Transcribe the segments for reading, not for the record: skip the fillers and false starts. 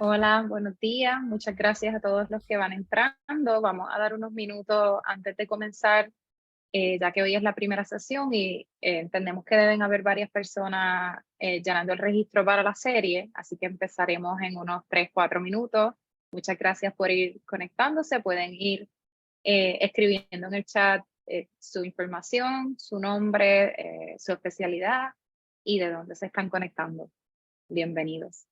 Hola, buenos días. Muchas gracias a todos los que van entrando. Vamos a dar unos minutos antes de comenzar, ya que hoy es la primera sesión y entendemos que deben haber varias personas llenando el registro para la serie, así que empezaremos en unos 3, 4 minutos. Muchas gracias por ir conectándose. Pueden ir escribiendo en el chat su información, su nombre, su especialidad y de dónde se están conectando. Bienvenidos.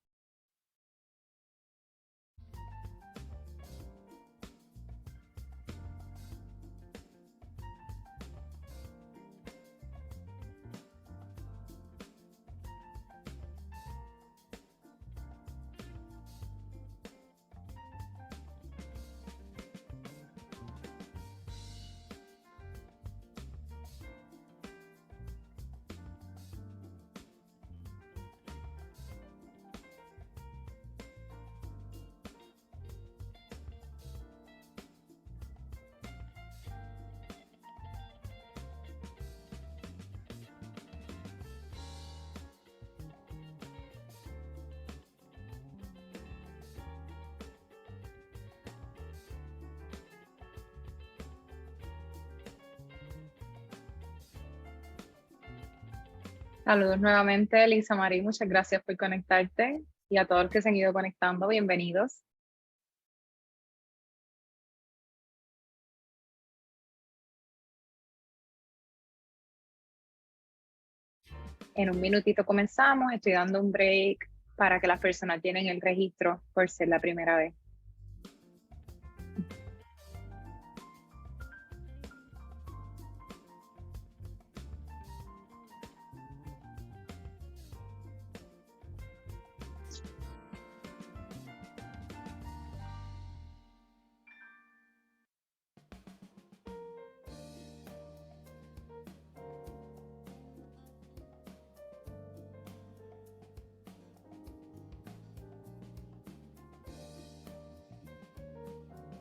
Saludos nuevamente, Lisa Marie, muchas gracias por conectarte y a todos los que se han ido conectando, bienvenidos. En un minutito comenzamos, estoy dando un break para que las personas tienen el registro por ser la primera vez.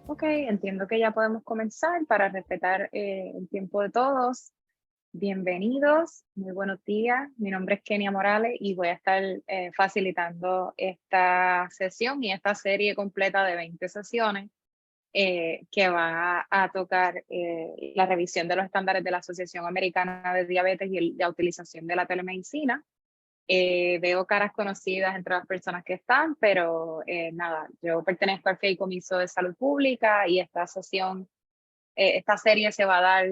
Ok, entiendo que ya podemos comenzar para respetar el tiempo de todos. Bienvenidos, muy buenos días. Mi nombre es Kenia Morales y voy a estar facilitando esta sesión y esta serie completa de 20 sesiones que va a tocar la revisión de los estándares de la Asociación Americana de Diabetes y la utilización de la telemedicina. Veo caras conocidas entre las personas que están, pero nada, yo pertenezco al Fideicomiso de Salud Pública y esta sesión, esta serie se va a dar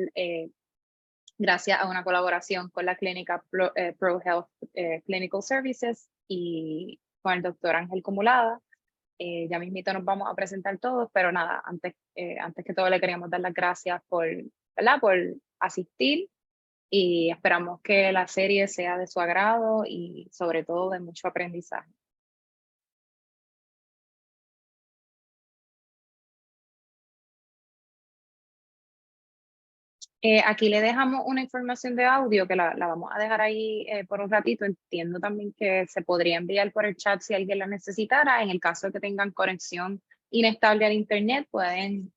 gracias a una colaboración con la clínica Pro Health Clinical Services y con el doctor Ángel Cumulada. Ya mismito nos vamos a presentar todos, pero nada, antes que todo le queríamos dar las gracias ¿verdad? Por asistir y esperamos que la serie sea de su agrado y sobre todo de mucho aprendizaje. Aquí le dejamos una información de audio que la vamos a dejar ahí por un ratito. Entiendo también que se podría enviar por el chat si alguien la necesitara. En el caso de que tengan conexión inestable al internet, pueden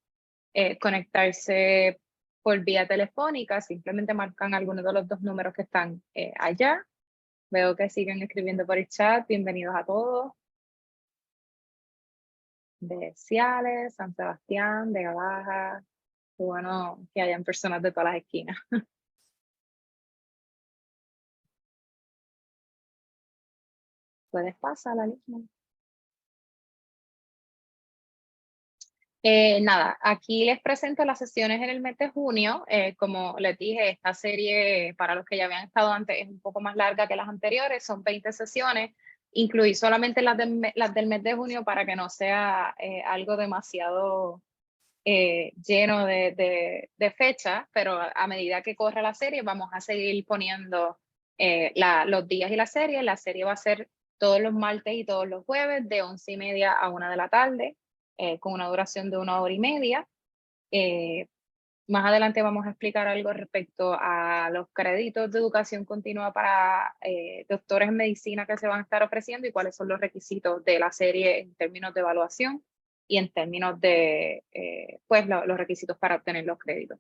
conectarse por vía telefónica. Simplemente marcan algunos de los dos números que están allá. Veo que siguen escribiendo por el chat. Bienvenidos a todos. De Ciales, San Sebastián, de Baja. Qué bueno que hayan personas de todas las esquinas. Puedes pasar la lista. Nada, aquí les presento las sesiones en el mes de junio. Como les dije, esta serie, para los que ya habían estado antes, es un poco más larga que las anteriores, son 20 sesiones. Incluí solamente las del mes de junio para que no sea algo demasiado lleno de fechas, pero a medida que corre la serie vamos a seguir poniendo los días y la serie. La serie va a ser todos los martes y todos los jueves de 11:30 a 1 de la tarde, con una duración de 1 hora y media. Eh, Más adelante vamos a explicar algo respecto a los créditos de educación continua para doctores en medicina que se van a estar ofreciendo y cuáles son los requisitos de la serie en términos de evaluación y en términos de pues, los requisitos para obtener los créditos.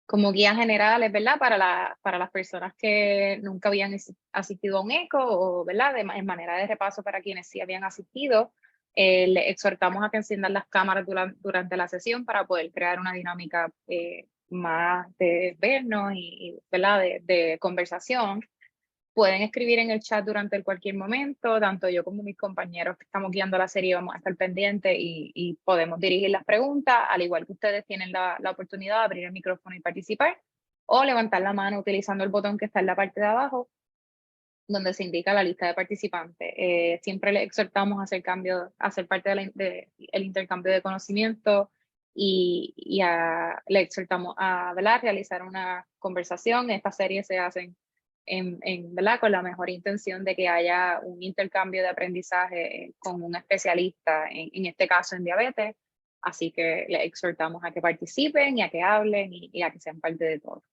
como guías generales, ¿verdad? Para las personas que nunca habían asistido a un eco o, ¿verdad? En manera de repaso para quienes sí habían asistido. Le exhortamos a que enciendan las cámaras durante la sesión para poder crear una dinámica más de vernos y ¿verdad? De conversación. Pueden escribir en el chat durante cualquier momento, tanto yo como mis compañeros que estamos guiando la serie vamos a estar pendientes y podemos dirigir las preguntas, al igual que ustedes tienen la oportunidad de abrir el micrófono y participar, o levantar la mano utilizando el botón que está en la parte de abajo, donde se indica la lista de participantes. Siempre les exhortamos a hacer parte del intercambio de conocimiento y le exhortamos a, ¿verdad?, realizar una conversación. Estas series se hacen ¿verdad?, con la mejor intención de que haya un intercambio de aprendizaje con un especialista, en este caso en diabetes. Así que les exhortamos a que participen y a que hablen y a que sean parte de todo.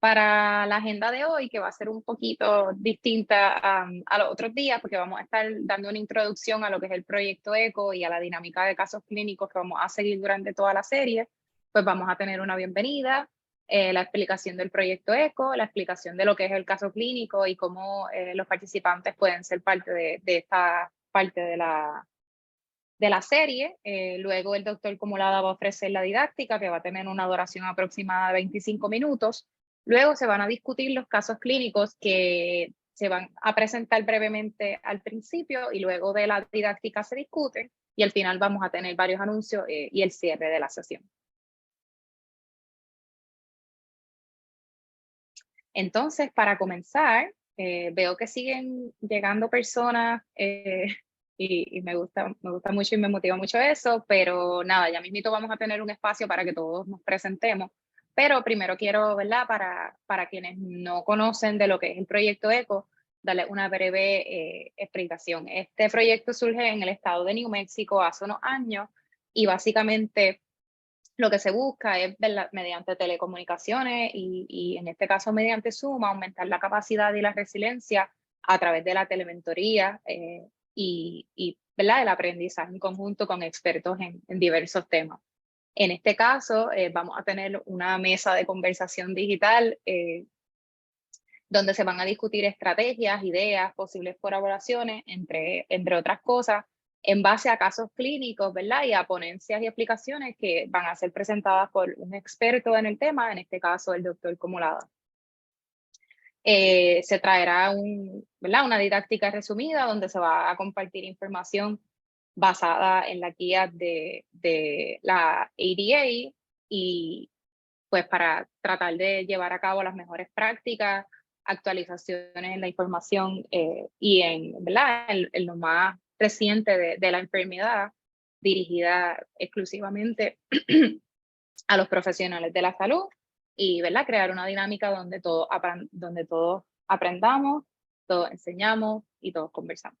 Para la agenda de hoy, que va a ser un poquito distinta a los otros días, porque vamos a estar dando una introducción a lo que es el proyecto ECO y a la dinámica de casos clínicos que vamos a seguir durante toda la serie, pues vamos a tener una bienvenida, la explicación del proyecto ECO, la explicación de lo que es el caso clínico y cómo los participantes pueden ser parte de esta parte de la serie. Luego el doctor Comulada va a ofrecer la didáctica, que va a tener una duración aproximada de 25 minutos. Luego se van a discutir los casos clínicos que se van a presentar brevemente al principio y luego de la didáctica se discuten y al final vamos a tener varios anuncios y el cierre de la sesión. Entonces, para comenzar, veo que siguen llegando personas y me gusta mucho y me motiva mucho eso, pero nada, ya mismito vamos a tener un espacio para que todos nos presentemos. Pero primero quiero, ¿verdad? Para quienes no conocen de lo que es el proyecto ECO, darle una breve explicación. Este proyecto surge en el estado de New Mexico hace unos años y básicamente lo que se busca es, mediante telecomunicaciones y en este caso mediante Zoom, aumentar la capacidad y la resiliencia a través de la telementoría ¿verdad?, el aprendizaje en conjunto con expertos en diversos temas. En este caso, vamos a tener una mesa de conversación digital donde se van a discutir estrategias, ideas, posibles colaboraciones, entre otras cosas, en base a casos clínicos, ¿verdad? Y a ponencias y explicaciones que van a ser presentadas por un experto en el tema, en este caso el doctor Comulada. Se traerá ¿verdad?, una didáctica resumida donde se va a compartir información basada en la guía de la ADA y pues para tratar de llevar a cabo las mejores prácticas, actualizaciones en la información y ¿verdad?, en lo más reciente de la enfermedad, dirigida exclusivamente a los profesionales de la salud y, ¿verdad?, crear una dinámica donde todos aprendamos, todos enseñamos y todos conversamos.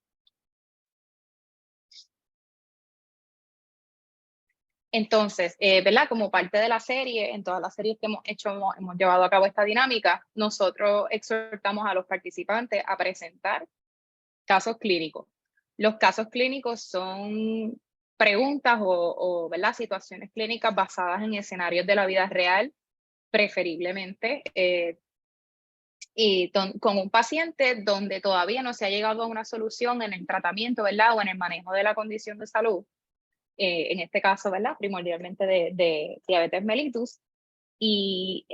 Entonces, ¿verdad? Como parte de la serie, en todas las series que hemos hecho, hemos llevado a cabo esta dinámica, nosotros exhortamos a los participantes a presentar casos clínicos. Los casos clínicos son preguntas ¿verdad?, situaciones clínicas basadas en escenarios de la vida real, preferiblemente, y con un paciente donde todavía no se ha llegado a una solución en el tratamiento, ¿verdad?, o en el manejo de la condición de salud. En este caso, ¿verdad?, primordialmente de diabetes mellitus. Y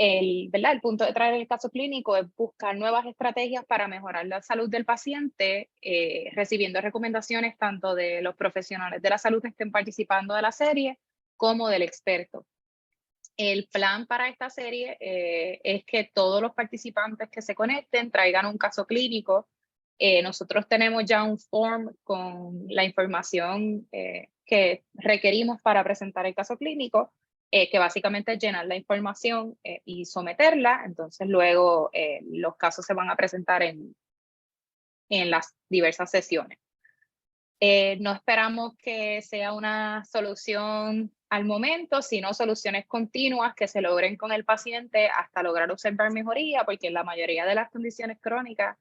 ¿verdad?, el punto de traer el caso clínico es buscar nuevas estrategias para mejorar la salud del paciente, recibiendo recomendaciones tanto de los profesionales de la salud que estén participando de la serie como del experto. El plan para esta serie es que todos los participantes que se conecten traigan un caso clínico. Nosotros tenemos ya un form con la información que requerimos para presentar el caso clínico, que básicamente es llenar la información y someterla. Entonces luego los casos se van a presentar en las diversas sesiones. No esperamos que sea una solución al momento, sino soluciones continuas que se logren con el paciente hasta lograr observar mejoría, porque en la mayoría de las condiciones crónicas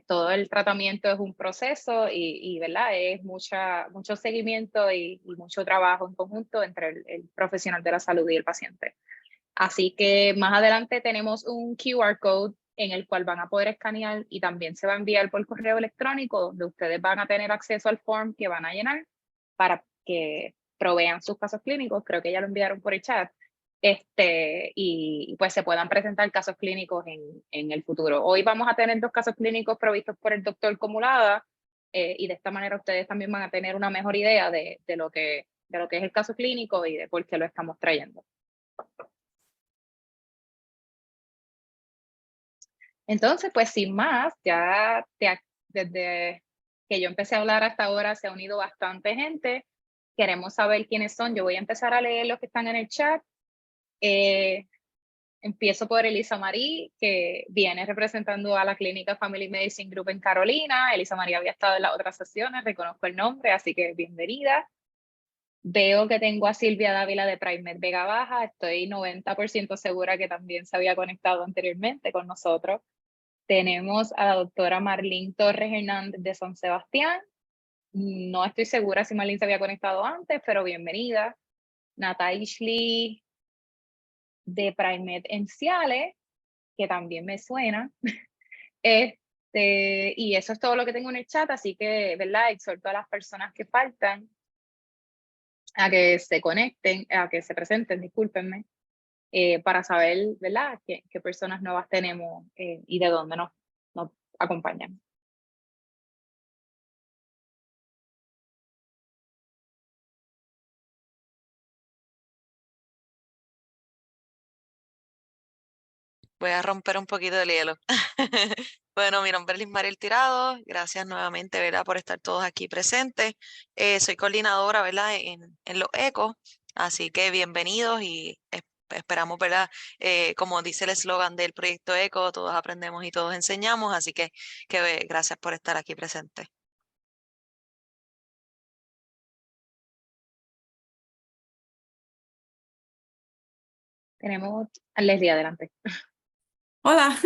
todo el tratamiento es un proceso y ¿verdad? Es mucho seguimiento y mucho trabajo en conjunto entre el profesional de la salud y el paciente. Así que más adelante tenemos un QR code en el cual van a poder escanear y también se va a enviar por correo electrónico donde ustedes van a tener acceso al form que van a llenar para que provean sus casos clínicos. Creo que ya lo enviaron por el chat. Y pues se puedan presentar casos clínicos en el futuro. Hoy vamos a tener 2 casos clínicos provistos por el doctor Comulada y de esta manera ustedes también van a tener una mejor idea de lo que es el caso clínico y de por qué lo estamos trayendo. Entonces, pues sin más, desde que yo empecé a hablar hasta ahora se ha unido bastante gente. Queremos saber quiénes son. Yo voy a empezar a leer los que están en el chat. Empiezo por Elisa Marí, que viene representando a la Clínica Family Medicine Group en Carolina. Elisa María había estado en las otras sesiones, reconozco el nombre, así que bienvenida. Veo que tengo a Silvia Dávila de PrimeMed Vega Baja. Estoy 90% segura que también se había conectado anteriormente con nosotros. Tenemos a la doctora Marlene Torres Hernández de San Sebastián. No estoy segura si Marlene se había conectado antes, pero bienvenida. Nataishli de PrimeMed en Ciales, que también me suena. Y eso es todo lo que tengo en el chat, así que, ¿verdad? Exhorto a las personas que faltan a que se conecten, a que se presenten, discúlpenme, para saber, ¿verdad? Qué personas nuevas tenemos y de dónde nos acompañan. Voy a romper un poquito el hielo. Bueno, mi nombre es Liz Mariel Tirado. Gracias nuevamente, ¿verdad?, por estar todos aquí presentes. Soy coordinadora, ¿verdad?, en los ECO. Así que bienvenidos y esperamos, ¿verdad? Como dice el eslogan del proyecto ECO, todos aprendemos y todos enseñamos. Así que gracias por estar aquí presentes. Tenemos a Leslie, adelante. Hola,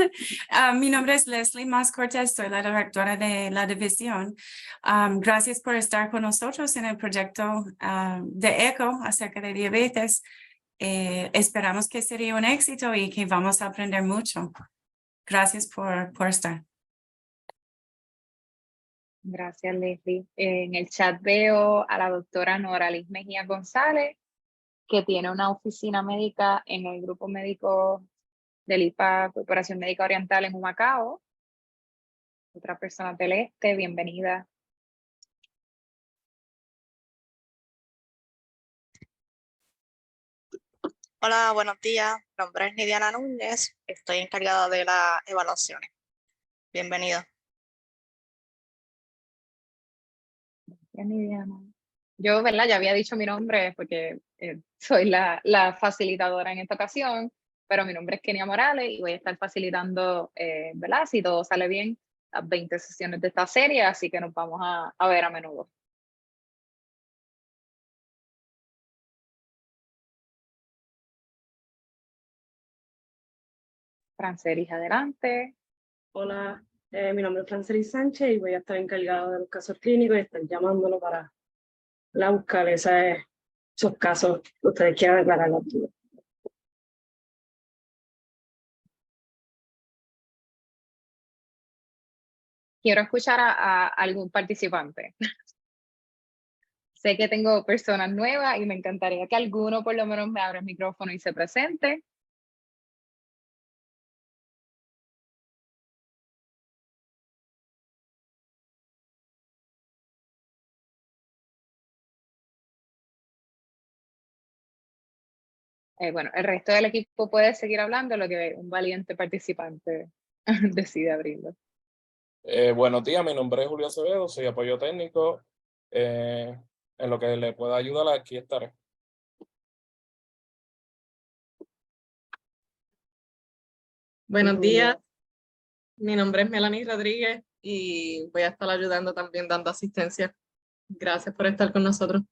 mi nombre es Leslie Mas Cortés, soy la directora de la división. Gracias por estar con nosotros en el proyecto de ECO acerca de diabetes. Esperamos que sería un éxito y que vamos a aprender mucho. Gracias por estar. Gracias, Leslie. En el chat veo a la doctora Nora Liz Mejía González, que tiene una oficina médica en el grupo médico del IPA Corporación Médica Oriental en Humacao. Otra persona del este, bienvenida. Hola, buenos días. Mi nombre es Nidiana Núñez. Estoy encargada de las evaluaciones. Bienvenida. Yo, ¿verdad? Ya había dicho mi nombre porque soy la facilitadora en esta ocasión, pero mi nombre es Kenia Morales y voy a estar facilitando, ¿verdad? Si todo sale bien, las 20 sesiones de esta serie, así que nos vamos a ver a menudo. Francelis, adelante. Hola, mi nombre es Francelis Sánchez y voy a estar encargada de los casos clínicos y estar llamándolo para buscar esos casos que ustedes quieran aclarar las dudas. Quiero escuchar a algún participante. Sé que tengo personas nuevas y me encantaría que alguno por lo menos me abra el micrófono y se presente. Bueno, el resto del equipo puede seguir hablando, lo que un valiente participante decide abrirlo. Buenos días, mi nombre es Julio Acevedo, soy apoyo técnico. En lo que le pueda ayudar, aquí estaré. Buenos días, mi nombre es Melanie Rodríguez y voy a estar ayudando también dando asistencia. Gracias por estar con nosotros.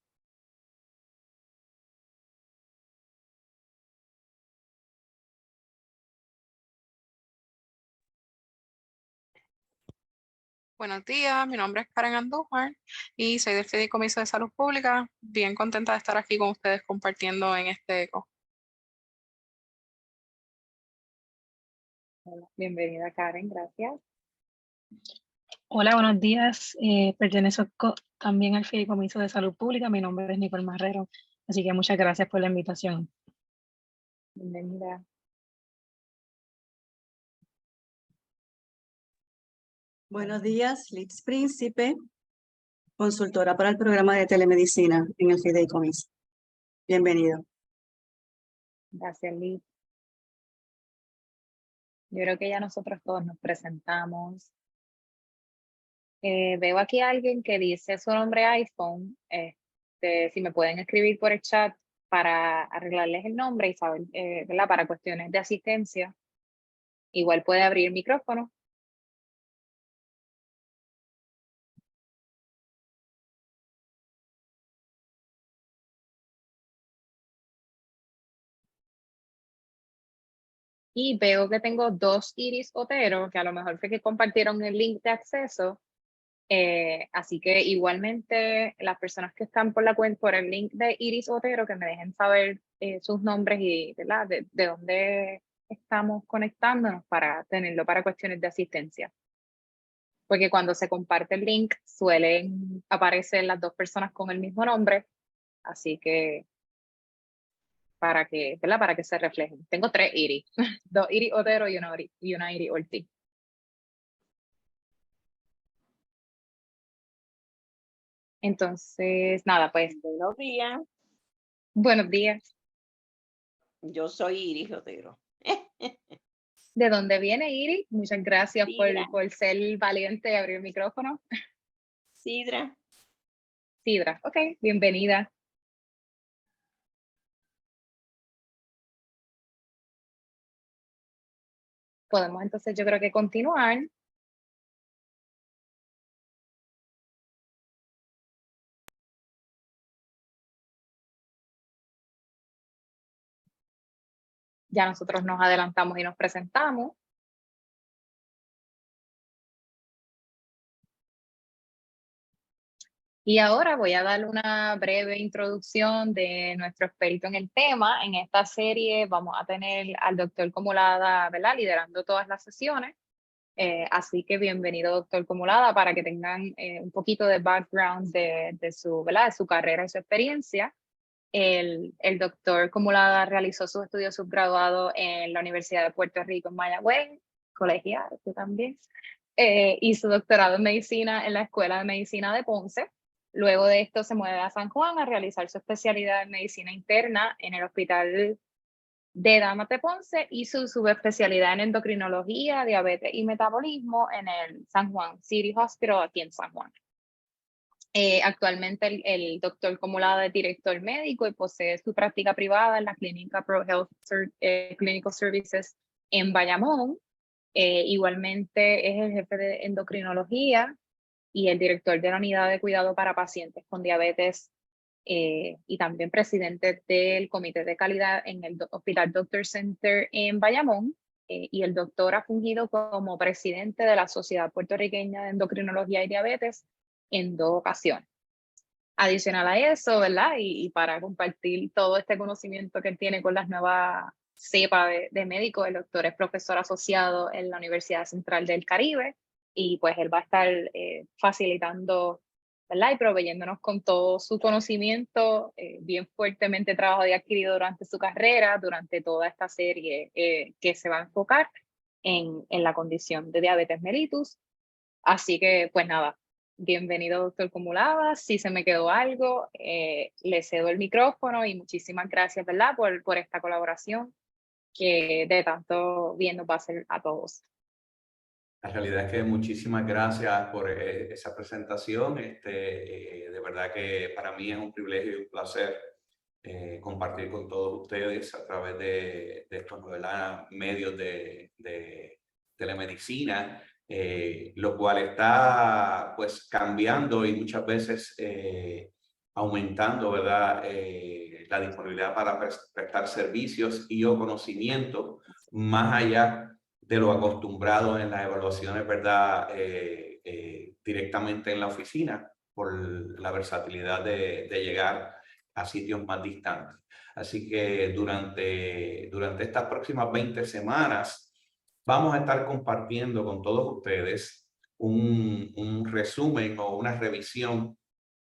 Buenos días, mi nombre es Karen Andújar y soy del Fideicomiso de Salud Pública. Bien contenta de estar aquí con ustedes compartiendo en este eco. Hola, bienvenida Karen, gracias. Hola, buenos días. Pertenezco también al Fideicomiso de Salud Pública. Mi nombre es Nicole Marrero, así que muchas gracias por la invitación. Bienvenida. Buenos días, Liz Príncipe, consultora para el programa de telemedicina en el Fideicomiso. Bienvenido. Gracias, Liz. Yo creo que ya nosotros todos nos presentamos. Veo aquí a alguien que dice su nombre iPhone. Si me pueden escribir por el chat para arreglarles el nombre y saber, ¿verdad? Para cuestiones de asistencia. Igual puede abrir el micrófono. Y veo que tengo dos Iris Otero, que a lo mejor fue que compartieron el link de acceso. Así que igualmente las personas que están por la cuenta, por el link de Iris Otero, que me dejen saber sus nombres y ¿verdad? De dónde estamos conectándonos para tenerlo para cuestiones de asistencia. Porque cuando se comparte el link suelen aparecer las dos personas con el mismo nombre. Así que para que, ¿verdad? Para que se reflejen. Tengo 3 Iris, 2 Iris Otero y una Iris Ortiz. Entonces, nada, pues. Buenos días, Buenos días. yo soy Iris Otero. ¿De dónde viene Iris? Muchas gracias Sidra. por ser valiente y abrir el micrófono. Sidra. Sidra, ok, bienvenida. Podemos entonces yo creo que continuar. Ya nosotros nos adelantamos y nos presentamos. Y ahora voy a dar una breve introducción de nuestro experto en el tema. En esta serie vamos a tener al doctor Comulada, ¿verdad? Liderando todas las sesiones. Así que bienvenido, doctor Comulada, para que tengan un poquito de background de su, ¿verdad? De su carrera y su experiencia. El doctor Comulada realizó sus estudios subgraduados en la Universidad de Puerto Rico en Mayagüez, colegial también, y su doctorado en medicina en la Escuela de Medicina de Ponce. Luego de esto se mueve a San Juan a realizar su especialidad en medicina interna en el Hospital de Damas de Ponce y su subespecialidad en endocrinología, diabetes y metabolismo en el San Juan City Hospital aquí en San Juan. Actualmente el doctor Comulada es director médico y posee su práctica privada en la clínica Pro Health Clinical Services en Bayamón. Igualmente es el jefe de endocrinología y el director de la unidad de cuidado para pacientes con diabetes y también presidente del comité de calidad en el Hospital Doctor Center en Bayamón. Y el doctor ha fungido como presidente de la Sociedad Puertorriqueña de Endocrinología y Diabetes en 2 ocasiones. Adicional a eso, ¿verdad? Y para compartir todo este conocimiento que él tiene con las nuevas cepas de médicos, el doctor es profesor asociado en la Universidad Central del Caribe y pues él va a estar facilitando, ¿verdad? Y proveyéndonos con todo su conocimiento, bien fuertemente trabajado y adquirido durante su carrera, durante toda esta serie que se va a enfocar en la condición de diabetes mellitus. Así que, pues nada, bienvenido, doctor Comulada. Si se me quedó algo, le cedo el micrófono y muchísimas gracias, ¿verdad? Por esta colaboración que de tanto bien nos va a hacer a todos. La realidad es que muchísimas gracias por esa presentación. De verdad que para mí es un privilegio y un placer compartir con todos ustedes a través de estos medios de telemedicina, lo cual está pues cambiando y muchas veces aumentando, ¿verdad? La disponibilidad para prestar servicios y o conocimiento más allá de lo acostumbrado en las evaluaciones, ¿verdad? directamente en la oficina por la versatilidad de llegar a sitios más distantes. Así que durante estas próximas 20 semanas vamos a estar compartiendo con todos ustedes un resumen o una revisión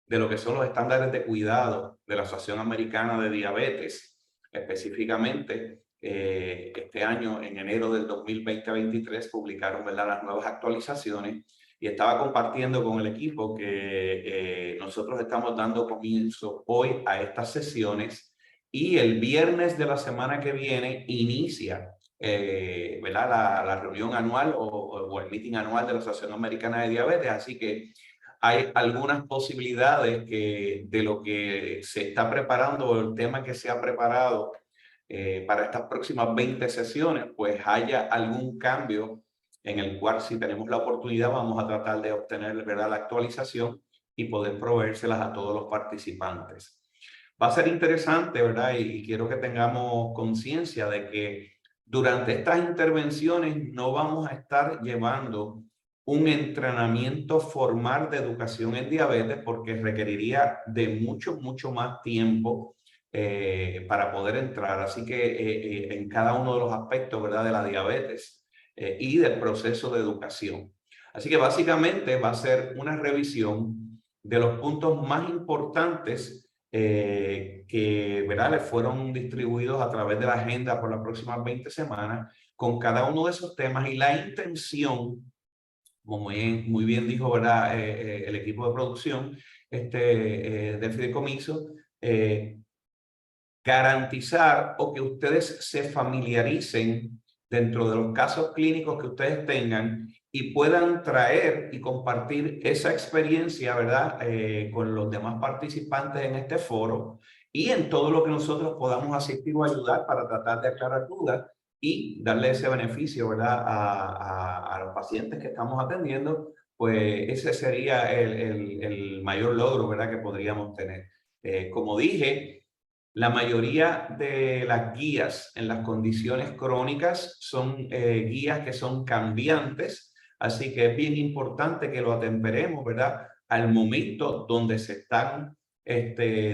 de lo que son los estándares de cuidado de la Asociación Americana de Diabetes. Específicamente, este año, en enero del 2023, publicaron, ¿verdad?, las nuevas actualizaciones, y estaba compartiendo con el equipo que nosotros estamos dando comienzo hoy a estas sesiones, y el viernes de la semana que viene inicia ¿verdad?, la reunión anual o el meeting anual de la Asociación Americana de Diabetes. Así que hay algunas posibilidades que de lo que se está preparando, o el tema que se ha preparado para estas próximas 20 sesiones, pues haya algún cambio en el cual, si tenemos la oportunidad, vamos a tratar de obtener, ¿verdad?, la actualización y poder proveérselas a todos los participantes. Va a ser interesante, ¿verdad? Y quiero que tengamos conciencia de que durante estas intervenciones no vamos a estar llevando un entrenamiento formal de educación en diabetes, porque requeriría de mucho más tiempo para poder entrar. Así que en cada uno de los aspectos, ¿verdad?, de la diabetes y del proceso de educación. Así que básicamente va a ser una revisión de los puntos más importantes que, ¿verdad?, les fueron distribuidos a través de la agenda por las próximas 20 semanas, con cada uno de esos temas, y la intención, como muy bien dijo, ¿verdad?, el equipo de producción del fideicomiso, garantizar o que ustedes se familiaricen dentro de los casos clínicos que ustedes tengan y puedan traer y compartir esa experiencia, ¿verdad?, con los demás participantes en este foro, y en todo lo que nosotros podamos asistir o ayudar para tratar de aclarar dudas y darle ese beneficio, ¿verdad?, a los pacientes que estamos atendiendo. Pues ese sería el mayor logro, ¿verdad?, que podríamos tener. Como dije, la mayoría de las guías en las condiciones crónicas son guías que son cambiantes, así que es bien importante que lo atemperemos, ¿verdad?, al momento donde se están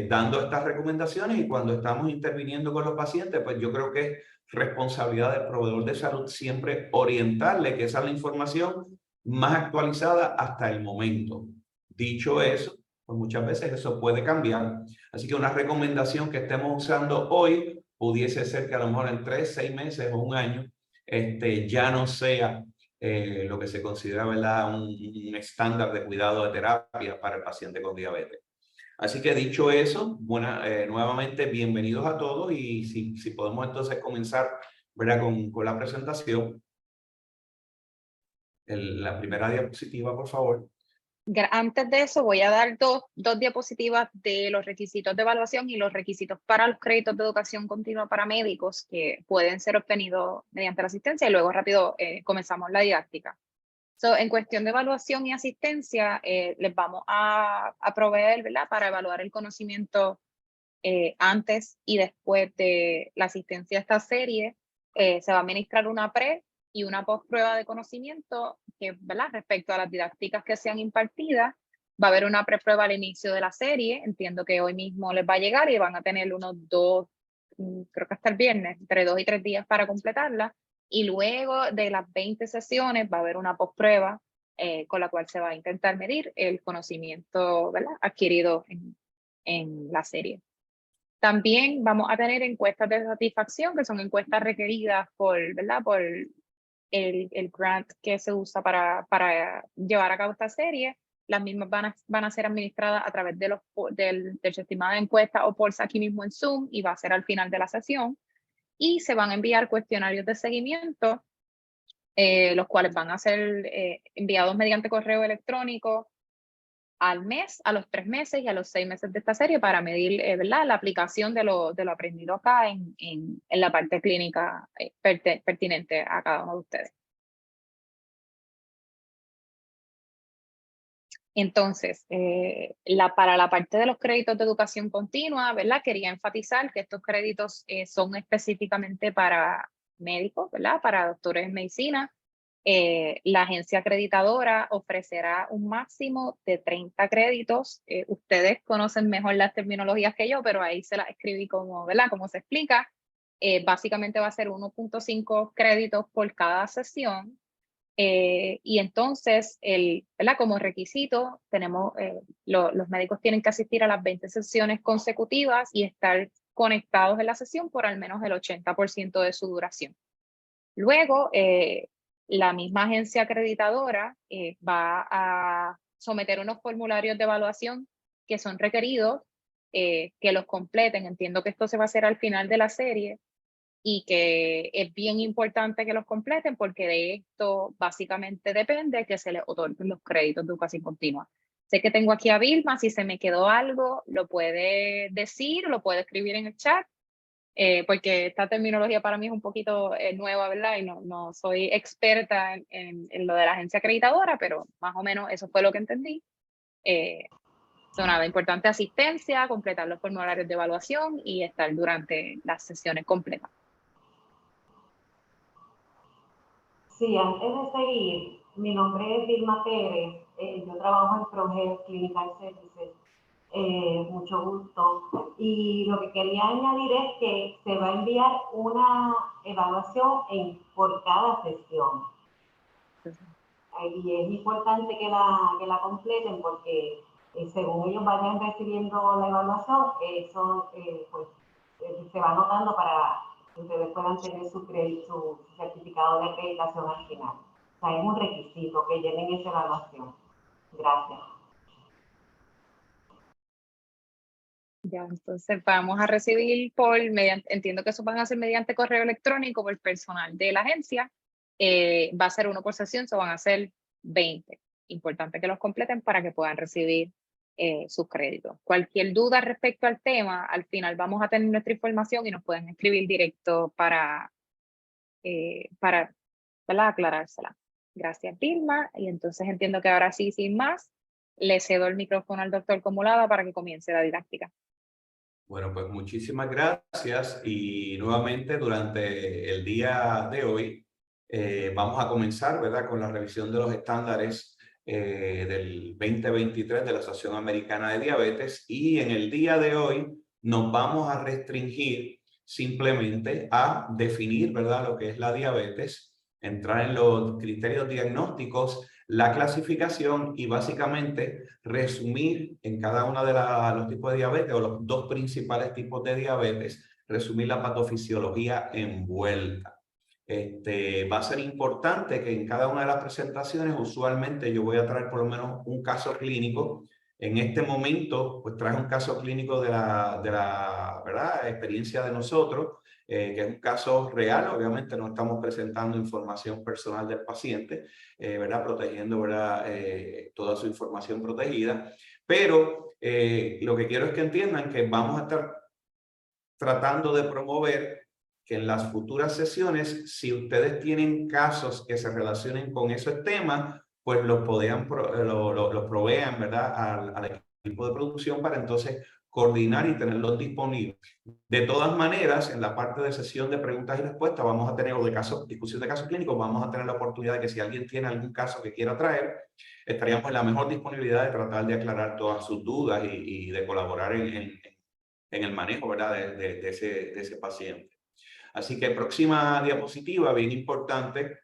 dando estas recomendaciones, y cuando estamos interviniendo con los pacientes, pues yo creo que es responsabilidad del proveedor de salud siempre orientarle que esa es la información más actualizada hasta el momento. Dicho eso, pues muchas veces eso puede cambiar. Así que una recomendación que estemos usando hoy pudiese ser que a lo mejor en 3, 6 meses o un año ya no sea lo que se considera, ¿verdad?, un estándar de cuidado de terapia para el paciente con diabetes. Así que dicho eso, nuevamente bienvenidos a todos, y si podemos entonces comenzar, ¿verdad?, con la presentación. La primera diapositiva, por favor. Antes de eso, voy a dar dos diapositivas de los requisitos de evaluación y los requisitos para los créditos de educación continua para médicos que pueden ser obtenidos mediante la asistencia, y luego rápido comenzamos la didáctica. En cuestión de evaluación y asistencia, les vamos a proveer, ¿verdad?, para evaluar el conocimiento antes y después de la asistencia a esta serie. Se va a administrar una pre y una post prueba de conocimiento que, ¿verdad?, respecto a las didácticas que sean impartidas. Va a haber una preprueba al inicio de la serie, entiendo que hoy mismo les va a llegar, y van a tener unos 2, creo que hasta el viernes, entre 2 y 3 días para completarla. Y luego de las 20 sesiones va a haber una postprueba con la cual se va a intentar medir el conocimiento, ¿verdad?, adquirido en la serie. También vamos a tener encuestas de satisfacción, que son encuestas requeridas ¿verdad?, por el grant que se usa para llevar a cabo esta serie. Las mismas van a ser administradas a través de del sistema de encuesta o polls aquí mismo en Zoom, y va a ser al final de la sesión. Y se van a enviar cuestionarios de seguimiento, los cuales van a ser enviados mediante correo electrónico al mes, a los 3 meses y a los 6 meses de esta serie, para medir ¿verdad?, la aplicación de lo aprendido acá en la parte clínica pertinente a cada uno de ustedes. Entonces, para la parte de los créditos de educación continua, ¿verdad?, quería enfatizar que estos créditos son específicamente para médicos, ¿verdad?, para doctores en medicina, La agencia acreditadora ofrecerá un máximo de 30 créditos. Ustedes conocen mejor las terminologías que yo, pero ahí se las escribí como, ¿verdad? Como se explica. Básicamente va a ser 1.5 créditos por cada sesión. Y entonces, ¿verdad? Como requisito, tenemos, los médicos tienen que asistir a las 20 sesiones consecutivas y estar conectados en la sesión por al menos el 80% de su duración. Luego, la misma agencia acreditadora va a someter unos formularios de evaluación que son requeridos, que los completen. Entiendo que esto se va a hacer al final de la serie y que es bien importante que los completen porque de esto básicamente depende que se les otorguen los créditos de educación continua. Sé que tengo aquí a Vilma, si se me quedó algo, lo puede decir, lo puede escribir en el chat. Porque esta terminología para mí es un poquito nueva, ¿verdad? Y no soy experta en lo de la agencia acreditadora, pero más o menos eso fue lo que entendí. Nada, importante asistencia, completar los formularios de evaluación y estar durante las sesiones completas. Sí, antes de seguir, mi nombre es Vilma Pérez, yo trabajo en ProHealth Clinical Services. Mucho gusto. Y lo que quería añadir es que se va a enviar una evaluación por cada sesión. Y es importante que la completen porque según ellos vayan recibiendo la evaluación, eso pues, se va anotando para que ustedes puedan tener su certificado de acreditación al final. O sea, es un requisito que llenen esa evaluación. Gracias. Ya, entonces vamos a recibir entiendo que eso van a hacer mediante correo electrónico por el personal de la agencia. Va a ser uno por sesión, van a ser 20. Importante que los completen para que puedan recibir sus créditos. Cualquier duda respecto al tema, al final vamos a tener nuestra información y nos pueden escribir directo para ¿verdad? Aclarársela. Gracias, Vilma. Y entonces entiendo que ahora sí, sin más, le cedo el micrófono al doctor Comulada para que comience la didáctica. Bueno, pues muchísimas gracias y nuevamente durante el día de hoy vamos a comenzar, ¿verdad?, con la revisión de los estándares del 2023 de la Asociación Americana de Diabetes y en el día de hoy nos vamos a restringir simplemente a definir, ¿verdad?, lo que es la diabetes, entrar en los criterios diagnósticos, la clasificación y básicamente resumir en cada uno de los tipos de diabetes o los dos principales tipos de diabetes, resumir la patofisiología envuelta. Va a ser importante que en cada una de las presentaciones usualmente yo voy a traer por lo menos un caso clínico. En este momento pues traje un caso clínico de la ¿verdad?, experiencia de nosotros, que es un caso real. Obviamente no estamos presentando información personal del paciente, ¿verdad?, protegiendo, ¿verdad?, toda su información protegida, pero lo que quiero es que entiendan que vamos a estar tratando de promover que en las futuras sesiones, si ustedes tienen casos que se relacionen con esos temas, pues los provean, ¿verdad?, al equipo de producción para entonces coordinar y tenerlos disponibles. De todas maneras, en la parte de sesión de preguntas y respuestas vamos a tener, o de discusión de casos clínicos, vamos a tener la oportunidad de que si alguien tiene algún caso que quiera traer, estaríamos en la mejor disponibilidad de tratar de aclarar todas sus dudas y de colaborar en el manejo, ¿verdad?, de ese paciente. Así que próxima diapositiva, bien importante.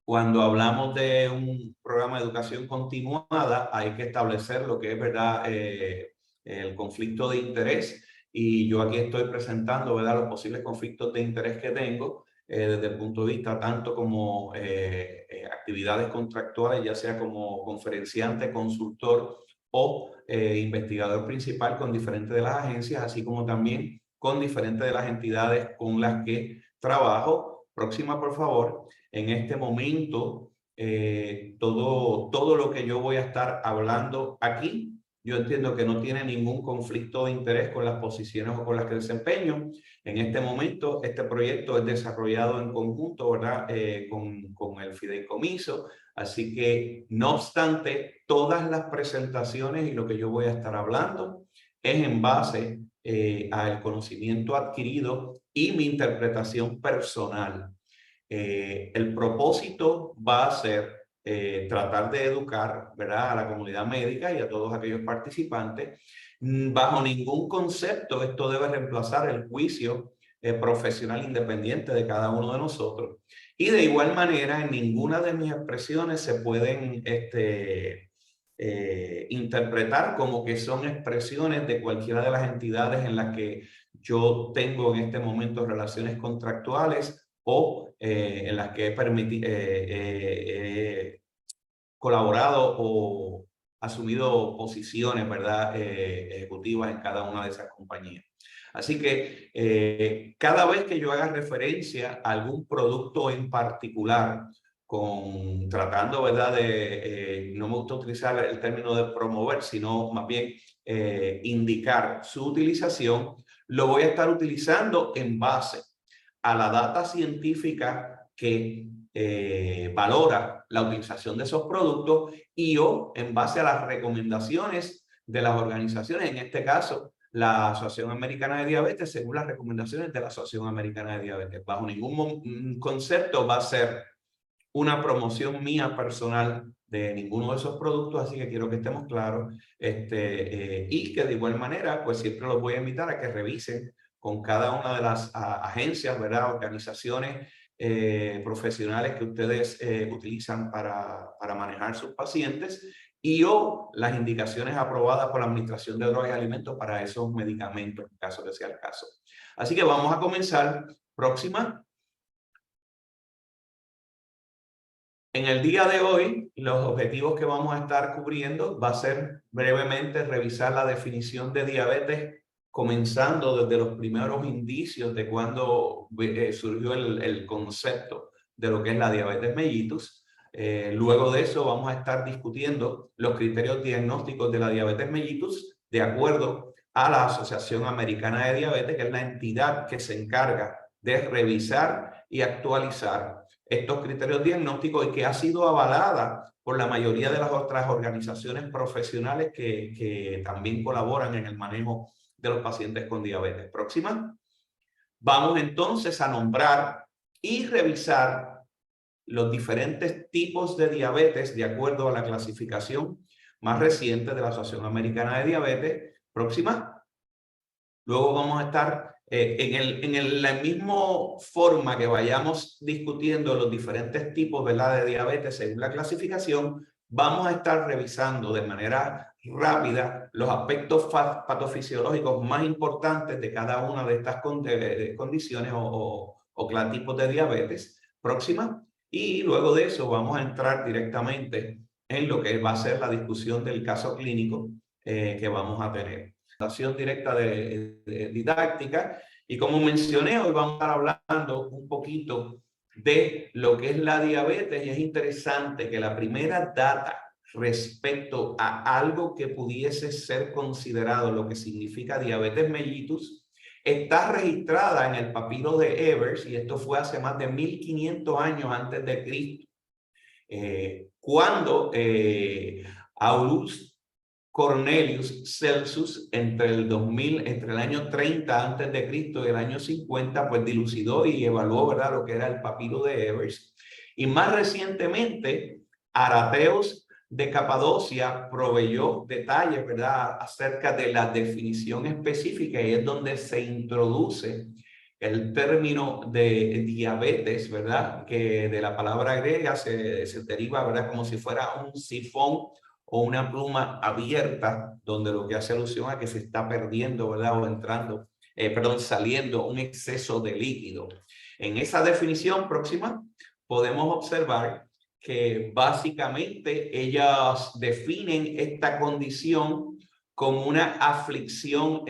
Cuando hablamos de un programa de educación continuada, hay que establecer lo que es, ¿verdad?, el conflicto de interés. Y yo aquí estoy presentando, ¿verdad?, los posibles conflictos de interés que tengo desde el punto de vista tanto como actividades contractuales, ya sea como conferenciante, consultor o investigador principal con diferentes de las agencias, así como también con diferentes de las entidades con las que trabajo. Próxima, por favor. En este momento, todo lo que yo voy a estar hablando aquí, yo entiendo que no tiene ningún conflicto de interés con las posiciones o con las que desempeño. En este momento, este proyecto es desarrollado en conjunto, ¿verdad?, con el fideicomiso. Así que, no obstante, todas las presentaciones y lo que yo voy a estar hablando es en base al conocimiento adquirido y mi interpretación personal. El propósito va a ser tratar de educar, ¿verdad?, a la comunidad médica y a todos aquellos participantes. Bajo ningún concepto esto debe reemplazar el juicio profesional independiente de cada uno de nosotros. Y de igual manera, en ninguna de mis expresiones se pueden interpretar como que son expresiones de cualquiera de las entidades en las que yo tengo en este momento relaciones contractuales o en las que he colaborado o asumido posiciones, ¿verdad?, ejecutivas en cada una de esas compañías. Así que cada vez que yo haga referencia a algún producto en particular, tratando, ¿verdad?, no me gusta utilizar el término de promover, sino más bien indicar su utilización, lo voy a estar utilizando en base a la data científica que valora la utilización de esos productos o en base a las recomendaciones de las organizaciones, en este caso, la Asociación Americana de Diabetes, según las recomendaciones de la Asociación Americana de Diabetes. Bajo ningún concepto va a ser una promoción mía personal de ninguno de esos productos, así que quiero que estemos claros y que de igual manera, pues siempre los voy a invitar a que revisen con cada una de las agencias, ¿verdad?, organizaciones profesionales que ustedes utilizan para manejar sus pacientes o las indicaciones aprobadas por la Administración de Drogas y Alimentos para esos medicamentos, en caso que sea el caso. Así que vamos a comenzar. Próxima. En el día de hoy, los objetivos que vamos a estar cubriendo va a ser brevemente revisar la definición de diabetes, comenzando desde los primeros indicios de cuando surgió el concepto de lo que es la diabetes mellitus. Luego de eso vamos a estar discutiendo los criterios diagnósticos de la diabetes mellitus de acuerdo a la Asociación Americana de Diabetes, que es la entidad que se encarga de revisar y actualizar estos criterios diagnósticos y que ha sido avalada por la mayoría de las otras organizaciones profesionales que también colaboran en el manejo de los pacientes con diabetes. Próxima. Vamos entonces a nombrar y revisar los diferentes tipos de diabetes de acuerdo a la clasificación más reciente de la Asociación Americana de Diabetes. Próxima. Luego vamos a estar en la misma forma que vayamos discutiendo los diferentes tipos, ¿verdad?, de diabetes según la clasificación, vamos a estar revisando de manera rápida los aspectos patofisiológicos más importantes de cada una de estas condiciones o tipos de diabetes. Próxima. Y luego de eso vamos a entrar directamente en lo que va a ser la discusión del caso clínico que vamos a tener. Directa de didáctica, y como mencioné, hoy vamos a estar hablando un poquito de lo que es la diabetes, y es interesante que la primera data respecto a algo que pudiese ser considerado lo que significa diabetes mellitus está registrada en el papiro de Evers, y esto fue hace más de 1500 años antes de Cristo, cuando Aulus Cornelius Celsus entre el año 30 antes de Cristo y el año 50, pues dilucidó y evaluó, ¿verdad?, lo que era el papiro de Evers. Y más recientemente, Arateos de Capadocia proveyó detalles, ¿verdad?, acerca de la definición específica, y es donde se introduce el término de diabetes, ¿verdad?, que de la palabra griega se deriva, ¿verdad?, como si fuera un sifón o una pluma abierta, donde lo que hace alusión a que se está perdiendo, ¿verdad?, o saliendo un exceso de líquido. En esa definición próxima podemos observar que básicamente ellas definen esta condición como una aflicción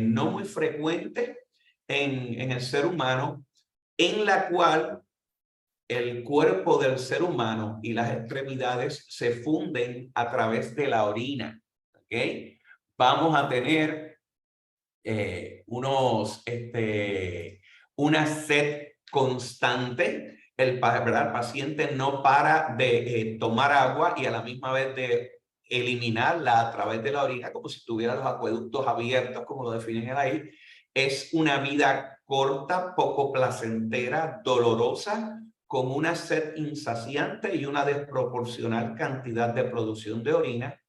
no muy frecuente en el ser humano, en la cual el cuerpo del ser humano y las extremidades se funden a través de la orina. ¿Okay? Vamos a tener una sed constante. El paciente no para de tomar agua y a la misma vez de eliminarla a través de la orina, como si tuviera los acueductos abiertos, como lo definen ahí. Es una vida corta, poco placentera, dolorosa, con una sed insaciante y una desproporcional cantidad de producción de orina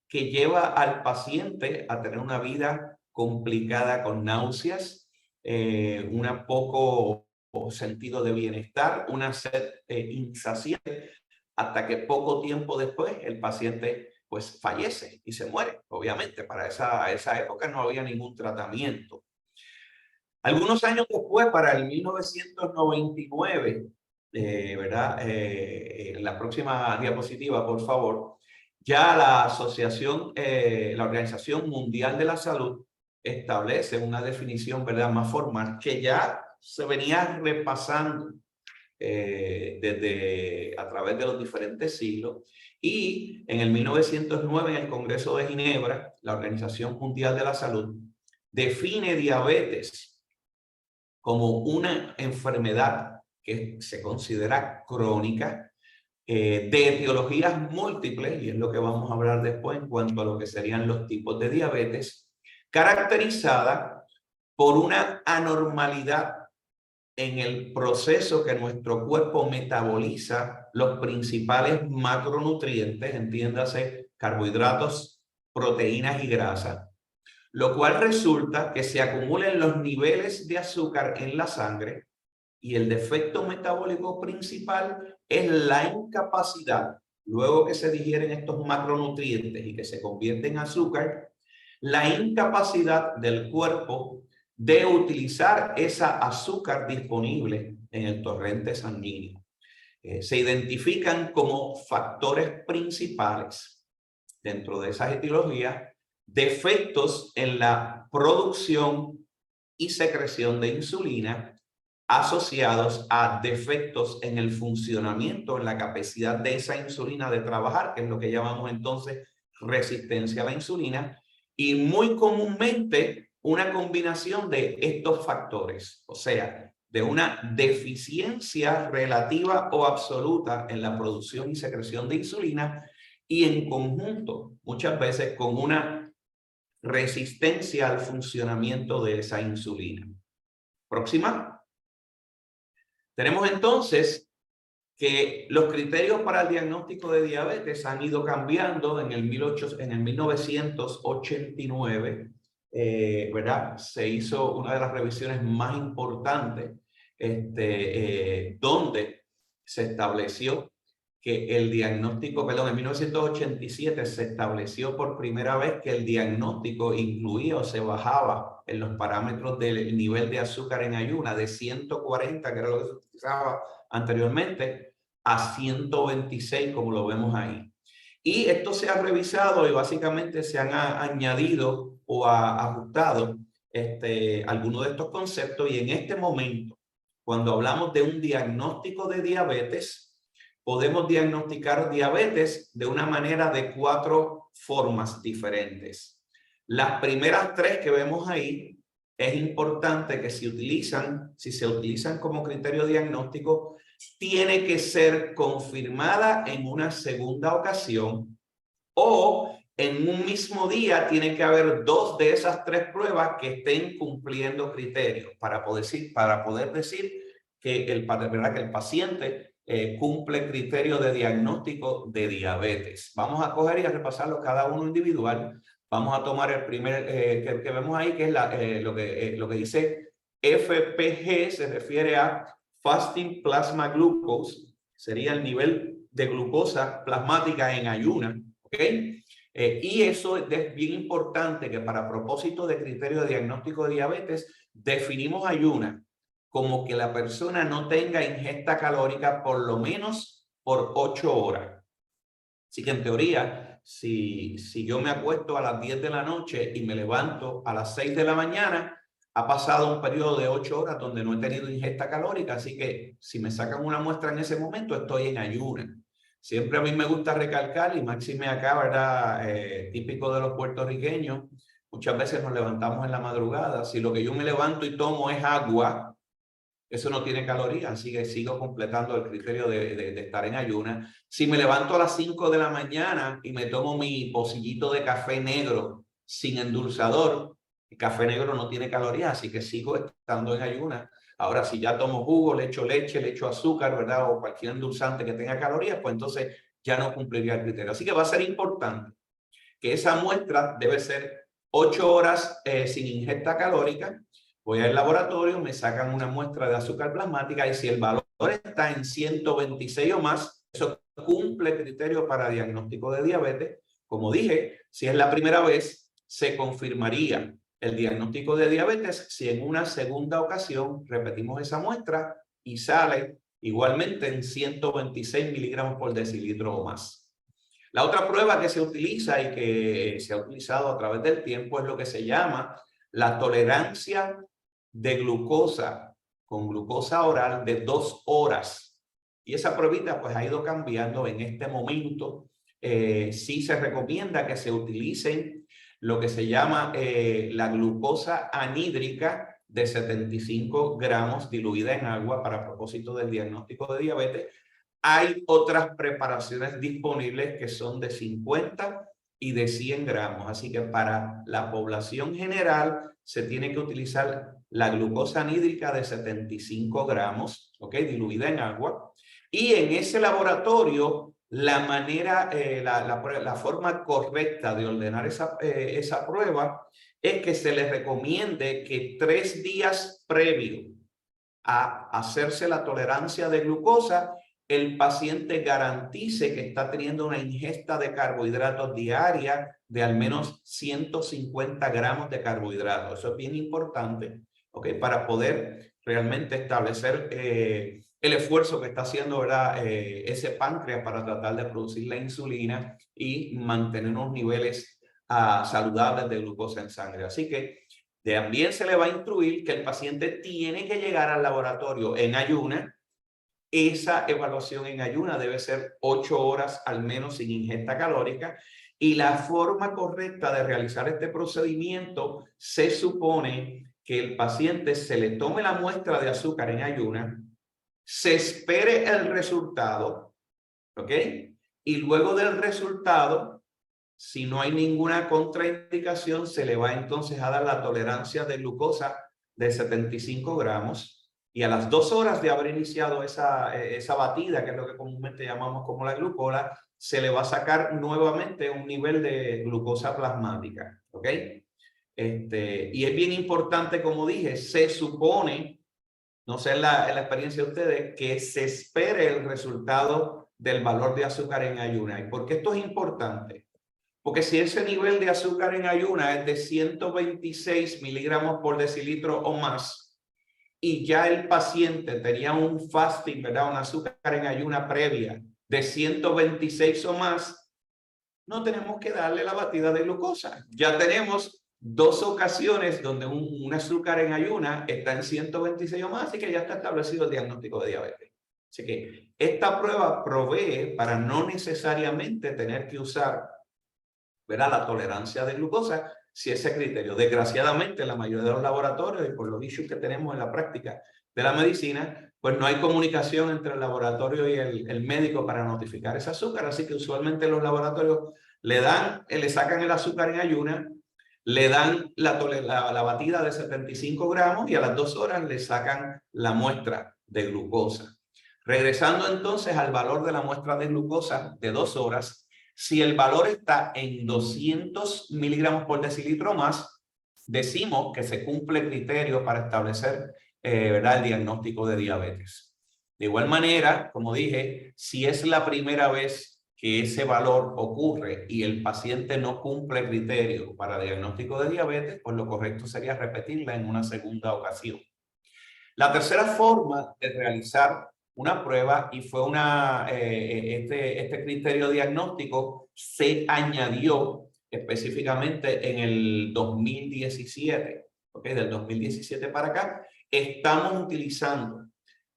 que lleva al paciente a tener una vida complicada con náuseas, un poco sentido de bienestar, una sed insaciante, hasta que poco tiempo después el paciente pues fallece y se muere. Obviamente, para esa época no había ningún tratamiento. Algunos años después, para el 1999, ¿verdad? La próxima diapositiva, por favor. Ya la asociación, la Organización Mundial de la Salud establece una definición, ¿verdad?, más formal, que ya se venía repasando a través de los diferentes siglos. Y en el 1909, en el Congreso de Ginebra, la Organización Mundial de la Salud define diabetes como una enfermedad que se considera crónica, de etiologías múltiples, y es lo que vamos a hablar después en cuanto a lo que serían los tipos de diabetes, caracterizada por una anormalidad en el proceso que nuestro cuerpo metaboliza los principales macronutrientes, entiéndase carbohidratos, proteínas y grasas, lo cual resulta que se acumulan los niveles de azúcar en la sangre, y el defecto metabólico principal es la incapacidad, luego que se digieren estos macronutrientes y que se convierten en azúcar, la incapacidad del cuerpo de utilizar esa azúcar disponible en el torrente sanguíneo. Se identifican como factores principales dentro de esas etiologías defectos en la producción y secreción de insulina, asociados a defectos en el funcionamiento, en la capacidad de esa insulina de trabajar, que es lo que llamamos entonces resistencia a la insulina, y muy comúnmente una combinación de estos factores, o sea, de una deficiencia relativa o absoluta en la producción y secreción de insulina, y en conjunto, muchas veces con una resistencia al funcionamiento de esa insulina. Próxima. Tenemos entonces que los criterios para el diagnóstico de diabetes han ido cambiando en el 1989, ¿verdad? Se hizo una de las revisiones más importantes, donde se estableció que el diagnóstico, perdón, en 1987 se estableció por primera vez que el diagnóstico incluía o se bajaba en los parámetros del nivel de azúcar en ayuna de 140, que era lo que se utilizaba anteriormente, a 126, como lo vemos ahí. Y esto se ha revisado y básicamente se han añadido o ajustado algunos de estos conceptos, y en este momento, cuando hablamos de un diagnóstico de diabetes, podemos diagnosticar diabetes de una manera de 4 formas diferentes. Las primeras 3 que vemos ahí, es importante que si se utilizan como criterio diagnóstico, tiene que ser confirmada en una segunda ocasión, o en un mismo día tiene que haber 2 de esas 3 pruebas que estén cumpliendo criterios para poder decir que el paciente cumple criterio de diagnóstico de diabetes. Vamos a coger y a repasarlo cada uno individual. Vamos a tomar el primer que vemos ahí, que es lo que dice FPG, se refiere a Fasting Plasma Glucose, sería el nivel de glucosa plasmática en ayuna, ¿ok? Y eso es bien importante, que para propósito de criterio de diagnóstico de diabetes, definimos ayuna como que la persona no tenga ingesta calórica por lo menos por 8 horas. Así que en teoría, si yo me acuesto a las 10 de la noche y me levanto a las 6 de la mañana, ha pasado un periodo de 8 horas donde no he tenido ingesta calórica, así que si me sacan una muestra en ese momento, estoy en ayuna. Siempre a mí me gusta recalcar, y máxime acá, ¿verdad? Típico de los puertorriqueños, muchas veces nos levantamos en la madrugada. Si lo que yo me levanto y tomo es agua, eso no tiene calorías, así que sigo completando el criterio de estar en ayuna. Si me levanto a las 5 de la mañana y me tomo mi pocillito de café negro sin endulzador, El café negro no tiene calorías, así que sigo estando en ayuna. Ahora, si ya tomo jugo, le echo leche, le echo azúcar, ¿verdad? O cualquier endulzante que tenga calorías, pues entonces ya no cumpliría el criterio. Así que va a ser importante que esa muestra debe ser 8 horas sin ingesta calórica. Voy al laboratorio, me sacan una muestra de azúcar plasmática y si el valor está en 126 o más, eso cumple el criterio para diagnóstico de diabetes. Como dije, si es la primera vez, se confirmaría el diagnóstico de diabetes si en una segunda ocasión repetimos esa muestra y sale igualmente en 126 miligramos por decilitro o más. La otra prueba que se utiliza y que se ha utilizado a través del tiempo es lo que se llama la tolerancia de glucosa con glucosa oral de 2 horas. Y esa pruebita pues ha ido cambiando en este momento. Sí se recomienda que se utilicen lo que se llama la glucosa anhídrica de 75 gramos diluida en agua para propósito del diagnóstico de diabetes. Hay otras preparaciones disponibles que son de 50 y de 100 gramos. Así que para la población general se tiene que utilizar la glucosa anhídrica de 75 gramos, ¿ok? Diluida en agua. Y en ese laboratorio, la manera, la forma correcta de ordenar esa prueba es que se les recomiende que 3 días previo a hacerse la tolerancia de glucosa, el paciente garantice que está teniendo una ingesta de carbohidratos diaria de al menos 150 gramos de carbohidratos. Eso es bien importante, ¿ok? Para poder realmente establecer el esfuerzo que está haciendo, ¿verdad? Ese páncreas para tratar de producir la insulina y mantener unos niveles saludables de glucosa en sangre. Así que también se le va a instruir que el paciente tiene que llegar al laboratorio en ayuna. Esa evaluación en ayuna debe ser 8 horas al menos sin ingesta calórica y la forma correcta de realizar este procedimiento se supone que el paciente se le tome la muestra de azúcar en ayuna, se espere el resultado, ¿ok? Y luego del resultado, si no hay ninguna contraindicación, se le va entonces a dar la tolerancia de glucosa de 75 gramos. Y a las 2 horas de haber iniciado esa batida, que es lo que comúnmente llamamos como la glucola, se le va a sacar nuevamente un nivel de glucosa plasmática, ¿ok? Y es bien importante, como dije, se supone, no sé en la experiencia de ustedes, que se espere el resultado del valor de azúcar en ayuna. ¿Y por qué esto es importante? Porque si ese nivel de azúcar en ayuna es de 126 miligramos por decilitro o más, y ya el paciente tenía un fasting, ¿verdad? Un azúcar en ayuna previa de 126 o más, no tenemos que darle la batida de glucosa. Ya tenemos 2 ocasiones donde un azúcar en ayuna está en 126 o más, así que ya está establecido el diagnóstico de diabetes. Así que esta prueba provee para no necesariamente tener que usar, ¿verdad?, la tolerancia de glucosa, si ese criterio. Desgraciadamente, en la mayoría de los laboratorios y por los issues que tenemos en la práctica de la medicina, pues no hay comunicación entre el laboratorio y el médico para notificar ese azúcar. Así que usualmente los laboratorios le sacan el azúcar en ayuna, le dan la batida de 75 gramos y a las 2 horas le sacan la muestra de glucosa. Regresando entonces al valor de la muestra de glucosa de 2 horas, si el valor está en 200 miligramos por decilitro más, decimos que se cumple el criterio para establecer ¿verdad?, el diagnóstico de diabetes. De igual manera, como dije, si es la primera vez que ese valor ocurre y el paciente no cumple el criterio para diagnóstico de diabetes, pues lo correcto sería repetirla en una segunda ocasión. La tercera forma de realizar una prueba, y fue este criterio diagnóstico se añadió específicamente en el 2017, ¿ok? Del 2017 para acá, estamos utilizando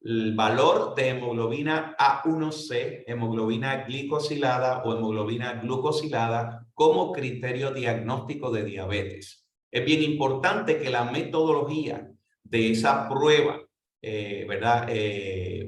el valor de hemoglobina A1C, hemoglobina glicosilada o hemoglobina glucosilada como criterio diagnóstico de diabetes. Es bien importante que la metodología de esa prueba, ¿verdad?,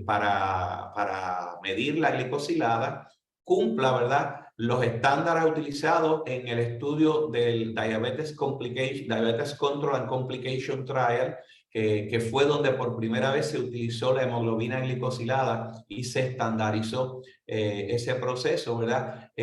para medir la glicosilada cumpla, ¿verdad?, los estándares utilizados en el estudio del Diabetes Control and Complication Trial, que fue donde por primera vez se utilizó la hemoglobina glicosilada y se estandarizó ese proceso, ¿verdad?,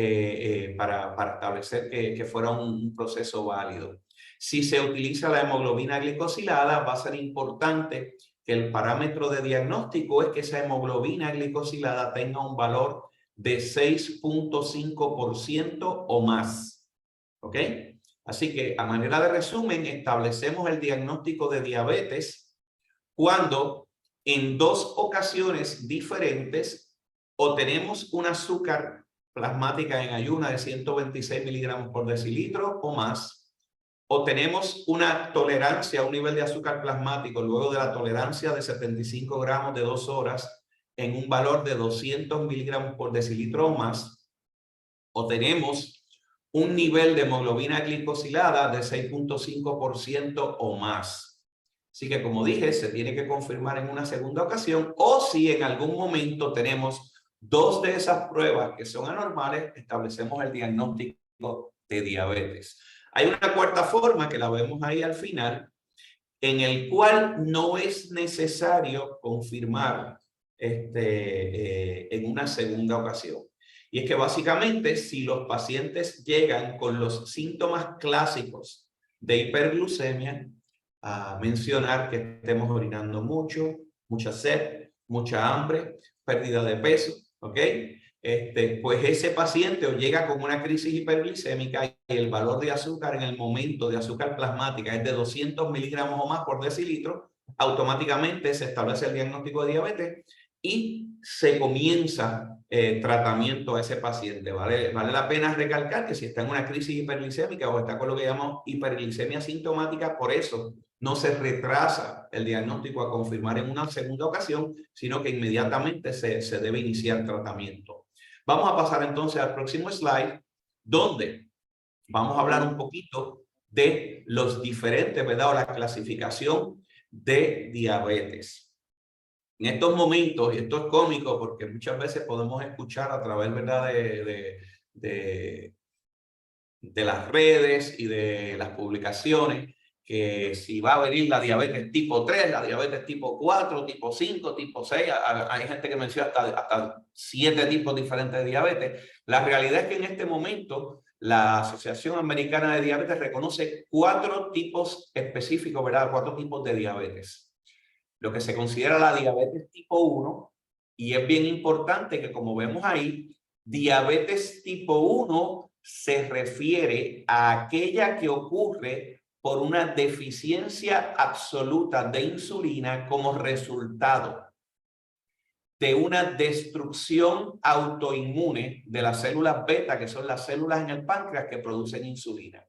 para establecer que fuera un proceso válido. Si se utiliza la hemoglobina glicosilada, va a ser importante que el parámetro de diagnóstico es que esa hemoglobina glicosilada tenga un valor de 6.5% o más. ¿Ok? Así que, a manera de resumen, establecemos el diagnóstico de diabetes cuando en 2 ocasiones diferentes o tenemos un azúcar plasmática en ayuna de 126 miligramos por decilitro o más, o tenemos una tolerancia a un nivel de azúcar plasmático luego de la tolerancia de 75 gramos de 2 horas en un valor de 200 miligramos por decilitro o más, o tenemos un nivel de hemoglobina glicosilada de 6.5% o más. Así que, como dije, se tiene que confirmar en una segunda ocasión, o si en algún momento tenemos 2 de esas pruebas que son anormales, establecemos el diagnóstico de diabetes. Hay una cuarta forma que la vemos ahí al final, en el cual no es necesario confirmar en una segunda ocasión. Y es que básicamente si los pacientes llegan con los síntomas clásicos de hiperglucemia, a mencionar que estemos orinando mucho, mucha sed, mucha hambre, pérdida de peso, ¿ok? Pues ese paciente o llega con una crisis hiperglicémica y el valor de azúcar en el momento de azúcar plasmática es de 200 miligramos o más por decilitro, automáticamente se establece el diagnóstico de diabetes y se comienza tratamiento a ese paciente. Vale la pena recalcar que si está en una crisis hiperglicémica o está con lo que llamamos hiperglicemia sintomática, por eso no se retrasa el diagnóstico a confirmar en una segunda ocasión, sino que inmediatamente se debe iniciar tratamiento. Vamos a pasar entonces al próximo slide, donde vamos a hablar un poquito de los diferentes, ¿verdad?, o la clasificación de diabetes. En estos momentos, y esto es cómico porque muchas veces podemos escuchar a través, ¿verdad?, de las redes y de las publicaciones, que si va a venir la diabetes tipo 3, la diabetes tipo 4, tipo 5, tipo 6, hay gente que menciona hasta 7 tipos diferentes de diabetes. La realidad es que en este momento la Asociación Americana de Diabetes reconoce 4 tipos específicos, ¿verdad? 4 tipos de diabetes. Lo que se considera la diabetes tipo 1, y es bien importante que, como vemos ahí, diabetes tipo 1 se refiere a aquella que ocurre por una deficiencia absoluta de insulina como resultado de una destrucción autoinmune de las células beta, que son las células en el páncreas que producen insulina.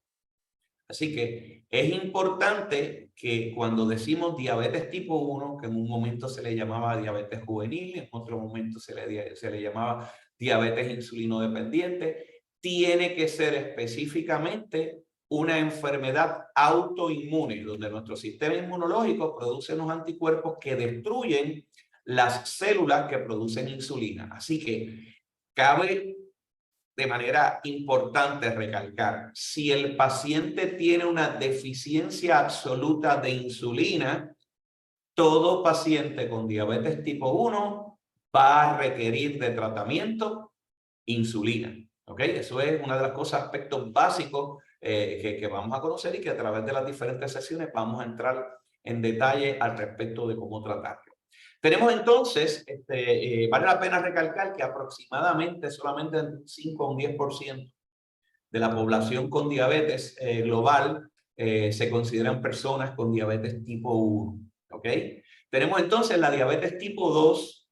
Así que es importante que cuando decimos diabetes tipo 1, que en un momento se le llamaba diabetes juvenil, en otro momento se le llamaba diabetes insulino dependiente, tiene que ser específicamente una enfermedad autoinmune, donde nuestro sistema inmunológico produce unos anticuerpos que destruyen las células que producen insulina. Así que cabe de manera importante recalcar, si el paciente tiene una deficiencia absoluta de insulina, todo paciente con diabetes tipo 1 va a requerir de tratamiento insulina. ¿Ok? Eso es una de las cosas, aspectos básicos que vamos a conocer y que a través de las diferentes sesiones vamos a entrar en detalle al respecto de cómo tratarlo. Tenemos entonces, vale la pena recalcar que aproximadamente solamente un 5 o un 10% de la población con diabetes global se consideran personas con diabetes tipo 1. ¿Ok? Tenemos entonces la diabetes tipo 2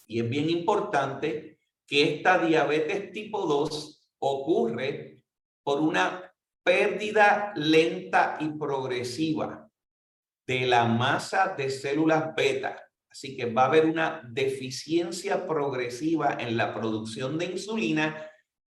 y es bien importante que esta diabetes tipo 2 ocurre por una pérdida lenta y progresiva de la masa de células beta. Así que va a haber una deficiencia progresiva en la producción de insulina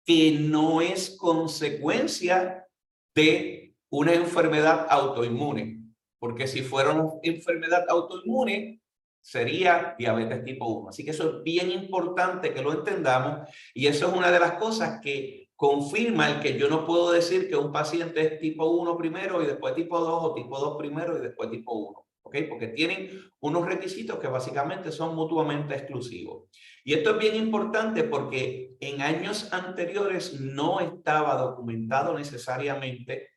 que no es consecuencia de una enfermedad autoinmune. Porque si fuera una enfermedad autoinmune, sería diabetes tipo 1. Así que eso es bien importante que lo entendamos y eso es una de las cosas que confirma el que yo no puedo decir que un paciente es tipo 1 primero y después tipo 2 o tipo 2 primero y después tipo 1. ¿Okay? Porque tienen unos requisitos que básicamente son mutuamente exclusivos. Y esto es bien importante porque en años anteriores no estaba documentado necesariamente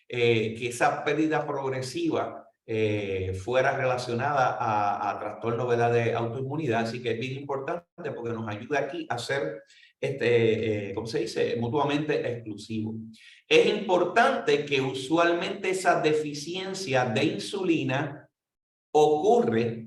que esa pérdida progresiva fuera relacionada a trastorno, ¿verdad?, de autoinmunidad. Así que es bien importante porque nos ayuda aquí a ser, ¿cómo se dice?, mutuamente exclusivo. Es importante que usualmente esa deficiencia de insulina ocurre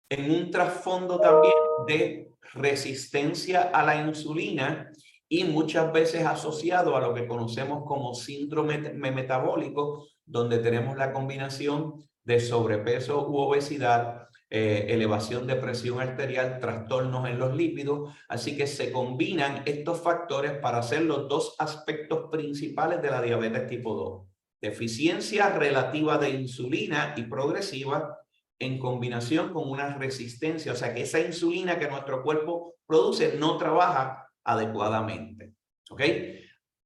en un trasfondo también de resistencia a la insulina y muchas veces asociado a lo que conocemos como síndrome metabólico, donde tenemos la combinación de sobrepeso u obesidad, elevación de presión arterial, trastornos en los lípidos. Así que se combinan estos factores para hacer los dos aspectos principales de la diabetes tipo 2. Deficiencia relativa de insulina y progresiva en combinación con una resistencia, o sea que esa insulina que nuestro cuerpo produce no trabaja adecuadamente. ¿Ok?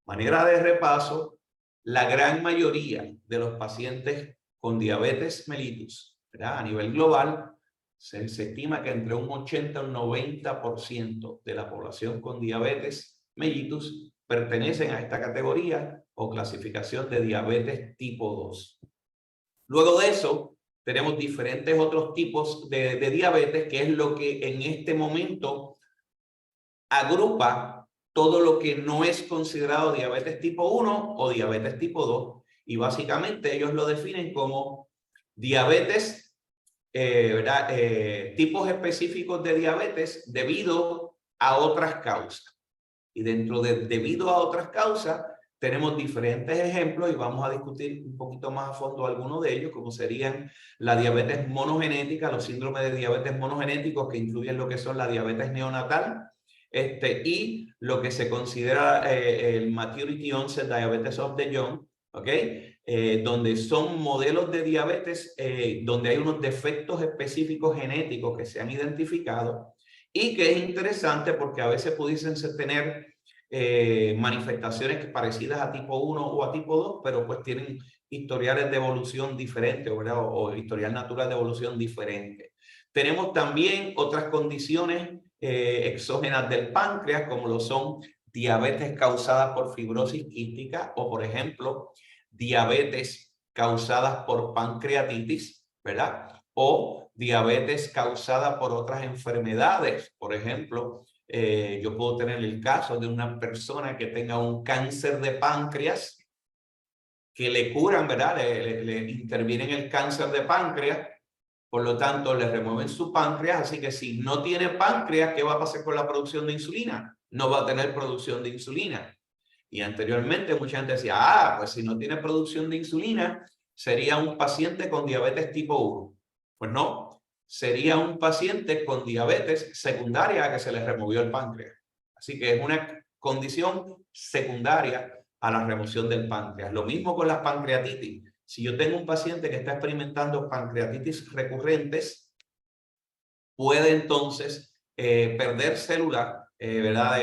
Manera de repaso, la gran mayoría de los pacientes con diabetes mellitus, ¿verdad?, a nivel global, se estima que entre un 80 y un 90% de la población con diabetes mellitus pertenecen a esta categoría o clasificación de diabetes tipo 2. Luego de eso, tenemos diferentes otros tipos de diabetes, que es lo que en este momento agrupa todo lo que no es considerado diabetes tipo 1 o diabetes tipo 2. Y básicamente ellos lo definen como diabetes, tipos específicos de diabetes debido a otras causas. Y dentro de debido a otras causas, tenemos diferentes ejemplos y vamos a discutir un poquito más a fondo algunos de ellos, como serían la diabetes monogenética, los síndromes de diabetes monogenéticos que incluyen lo que son la diabetes neonatal y lo que se considera el Maturity Onset Diabetes of the Young, donde son modelos de diabetes donde hay unos defectos específicos genéticos que se han identificado y que es interesante porque a veces pudiesen tener manifestaciones parecidas a tipo 1 o a tipo 2, pero pues tienen historiales de evolución diferentes, ¿verdad? O historial natural de evolución diferente. Tenemos también otras condiciones exógenas del páncreas, como lo son diabetes causada por fibrosis quística o, por ejemplo, diabetes causadas por pancreatitis, ¿verdad? O diabetes causada por otras enfermedades, por ejemplo, yo puedo tener el caso de una persona que tenga un cáncer de páncreas que le curan, ¿verdad? Le intervienen el cáncer de páncreas, por lo tanto le remueven su páncreas, así que si no tiene páncreas, ¿qué va a pasar con la producción de insulina? No va a tener producción de insulina. Y anteriormente mucha gente decía, pues si no tiene producción de insulina, sería un paciente con diabetes tipo 1. Pues no. Sería un paciente con diabetes secundaria a que se le removió el páncreas. Así que es una condición secundaria a la remoción del páncreas. Lo mismo con las pancreatitis. Si yo tengo un paciente que está experimentando pancreatitis recurrentes, puede entonces perder célula, ¿verdad?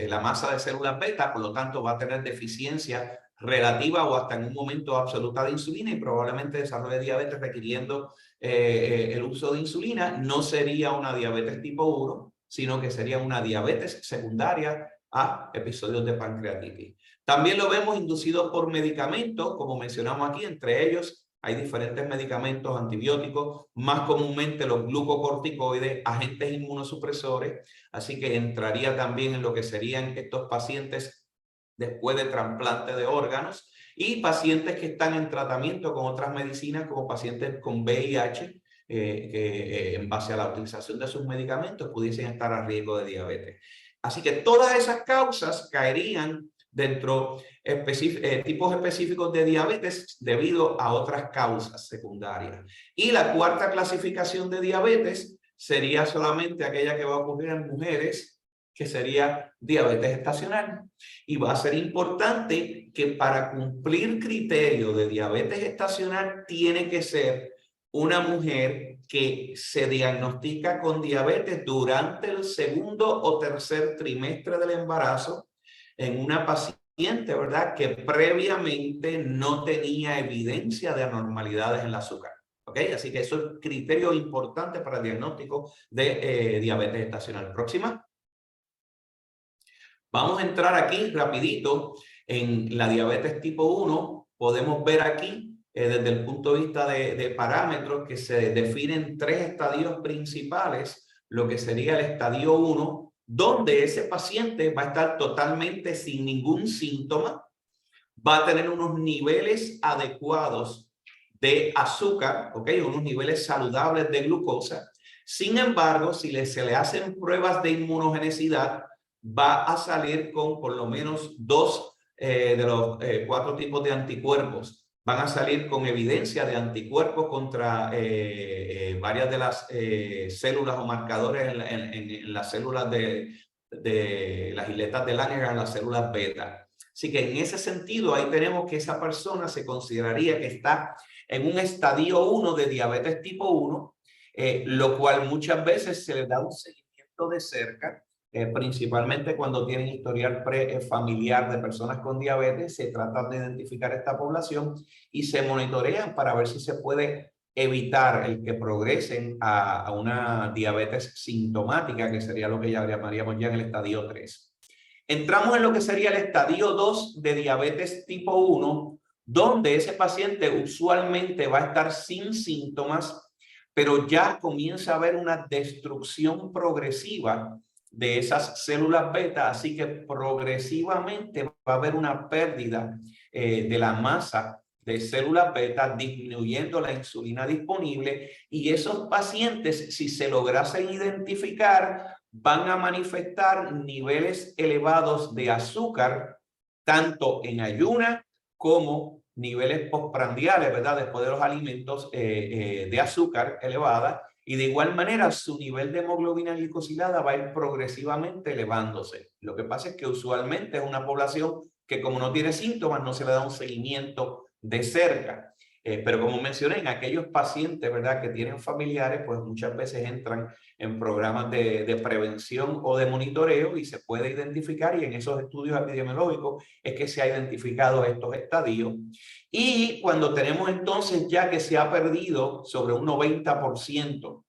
La masa de células beta, por lo tanto va a tener deficiencia relativa o hasta en un momento absoluta de insulina y probablemente desarrolle diabetes requiriendo el uso de insulina. No sería una diabetes tipo 1, sino que sería una diabetes secundaria a episodios de pancreatitis. También lo vemos inducido por medicamentos, como mencionamos aquí, entre ellos hay diferentes medicamentos antibióticos, más comúnmente los glucocorticoides, agentes inmunosupresores, así que entraría también en lo que serían estos pacientes después de trasplante de órganos y pacientes que están en tratamiento con otras medicinas como pacientes con VIH que en base a la utilización de sus medicamentos pudiesen estar a riesgo de diabetes. Así que todas esas causas caerían dentro tipos específicos de diabetes debido a otras causas secundarias. Y la cuarta clasificación de diabetes sería solamente aquella que va a ocurrir en mujeres, que sería diabetes estacional. Y va a ser importante que para cumplir criterio de diabetes estacional tiene que ser una mujer que se diagnostica con diabetes durante el segundo o tercer trimestre del embarazo en una paciente, ¿verdad?, que previamente no tenía evidencia de anormalidades en el azúcar. ¿Ok? Así que eso es un criterio importante para el diagnóstico de diabetes gestacional. Próxima. Vamos a entrar aquí rapidito en la diabetes tipo 1. Podemos ver aquí desde el punto de vista de parámetros que se definen 3 estadios principales, lo que sería el estadio 1, donde ese paciente va a estar totalmente sin ningún síntoma, va a tener unos niveles adecuados de azúcar, ¿ok? Unos niveles saludables de glucosa. Sin embargo, si se le hacen pruebas de inmunogenicidad, va a salir con por lo menos 2 de los 4 tipos de anticuerpos. Van a salir con evidencia de anticuerpos contra varias de las células o marcadores en las células de las isletas de Langerhans, las células beta. Así que en ese sentido, ahí tenemos que esa persona se consideraría que está en un estadio 1 de diabetes tipo 1, lo cual muchas veces se le da un seguimiento de cerca, principalmente cuando tienen historial familiar de personas con diabetes. Se trata de identificar esta población y se monitorean para ver si se puede evitar el que progresen a una diabetes sintomática, que sería lo que ya llamaríamos ya en el estadio 3. Entramos en lo que sería el estadio 2 de diabetes tipo 1, donde ese paciente usualmente va a estar sin síntomas, pero ya comienza a haber una destrucción progresiva de esas células beta, así que progresivamente va a haber una pérdida de la masa de células beta, disminuyendo la insulina disponible, y esos pacientes, si se lograsen identificar, van a manifestar niveles elevados de azúcar, tanto en ayuna como niveles postprandiales, ¿verdad?, después de los alimentos de azúcar elevada, y de igual manera su nivel de hemoglobina glicosilada va a ir progresivamente elevándose. Lo que pasa es que usualmente es una población que, como no tiene síntomas, no se le da un seguimiento de cerca. Pero como mencioné, en aquellos pacientes, ¿verdad?, que tienen familiares, pues muchas veces entran en programas de prevención o de monitoreo y se puede identificar, y en esos estudios epidemiológicos es que se ha identificado estos estadios. Y cuando tenemos entonces ya que se ha perdido sobre un 90%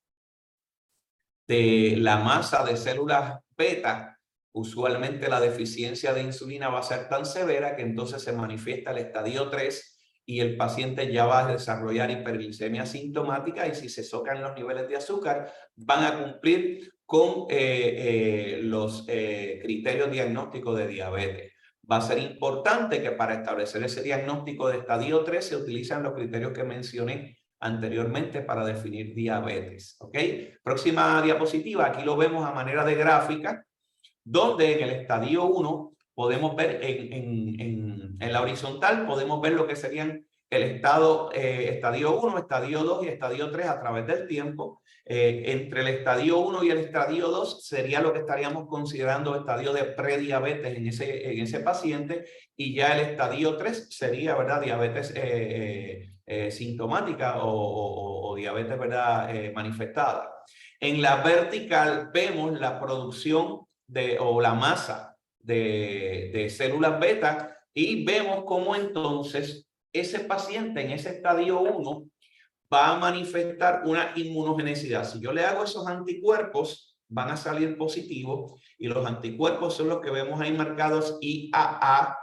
de la masa de células beta, usualmente la deficiencia de insulina va a ser tan severa que entonces se manifiesta el estadio 3 y el paciente ya va a desarrollar hiperglicemia sintomática, y si se tocan los niveles de azúcar van a cumplir con los criterios diagnósticos de diabetes. Va a ser importante que para establecer ese diagnóstico de estadio 3 se utilizan los criterios que mencioné anteriormente para definir diabetes. ¿Ok? Próxima diapositiva. Aquí lo vemos a manera de gráfica, donde en el estadio 1 podemos ver en la horizontal, podemos ver lo que serían el estadio 1, estadio 2 y estadio 3 a través del tiempo. Entre el estadio 1 y el estadio 2 sería lo que estaríamos considerando estadio de prediabetes en ese paciente, y ya el estadio 3 sería, ¿verdad?, diabetes sintomática o diabetes, ¿verdad?, manifestada. En la vertical vemos la producción o la masa de células beta, y vemos cómo entonces ese paciente en ese estadio 1 va a manifestar una inmunogenicidad. Si yo le hago esos anticuerpos, van a salir positivos, y los anticuerpos son los que vemos ahí marcados: IAA,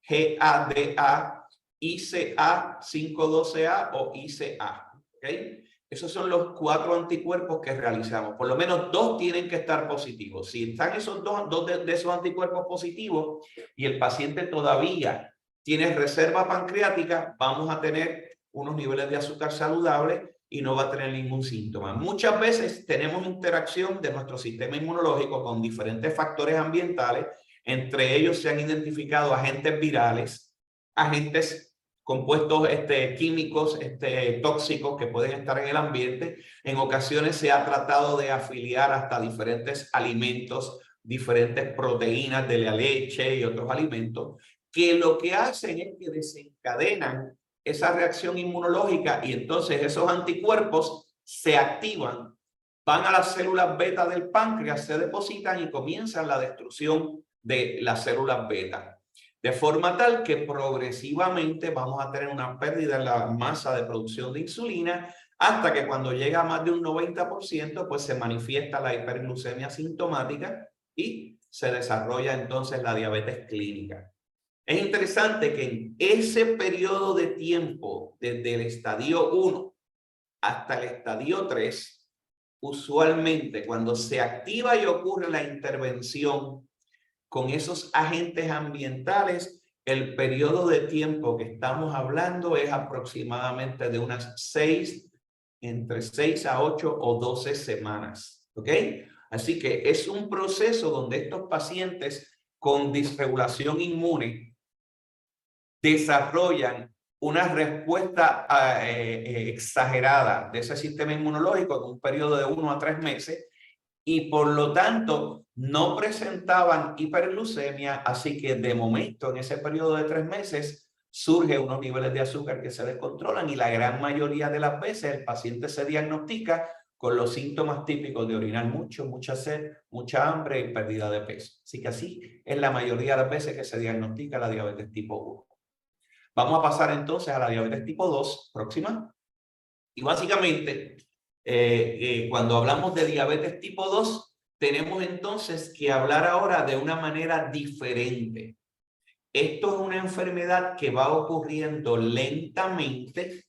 GADA, ICA 512A o ICA. ¿Okay? Esos son los 4 anticuerpos que realizamos. Por lo menos 2 tienen que estar positivos. Si están esos dos de esos anticuerpos positivos y el paciente todavía tiene reserva pancreática, vamos a tener unos niveles de azúcar saludables y no va a tener ningún síntoma. Muchas veces tenemos interacción de nuestro sistema inmunológico con diferentes factores ambientales. Entre ellos se han identificado agentes virales, agentes compuestos químicos tóxicos que pueden estar en el ambiente. En ocasiones se ha tratado de afiliar hasta diferentes alimentos, diferentes proteínas de la leche y otros alimentos, que lo que hacen es que desencadenan esa reacción inmunológica, y entonces esos anticuerpos se activan, van a las células beta del páncreas, se depositan y comienzan la destrucción de las células beta. De forma tal que progresivamente vamos a tener una pérdida en la masa de producción de insulina hasta que cuando llega a más de un 90%, pues se manifiesta la hiperglucemia sintomática y se desarrolla entonces la diabetes clínica. Es interesante que en ese periodo de tiempo, desde el estadio 1 hasta el estadio 3, usualmente cuando se activa y ocurre la intervención con esos agentes ambientales, el periodo de tiempo que estamos hablando es aproximadamente de entre 6 a 8 o 12 semanas. ¿Ok? Así que es un proceso donde estos pacientes con disregulación inmune desarrollan una respuesta exagerada de ese sistema inmunológico en un periodo de 1 a 3 meses y por lo tanto no presentaban hiperglucemia, así que de momento en ese periodo de 3 meses surgen unos niveles de azúcar que se descontrolan y la gran mayoría de las veces el paciente se diagnostica con los síntomas típicos de orinar mucho, mucha sed, mucha hambre y pérdida de peso. Así que así es la mayoría de las veces que se diagnostica la diabetes tipo 1. Vamos a pasar entonces a la diabetes tipo 2, próxima. Y básicamente, cuando hablamos de diabetes tipo 2, tenemos entonces que hablar ahora de una manera diferente. Esto es una enfermedad que va ocurriendo lentamente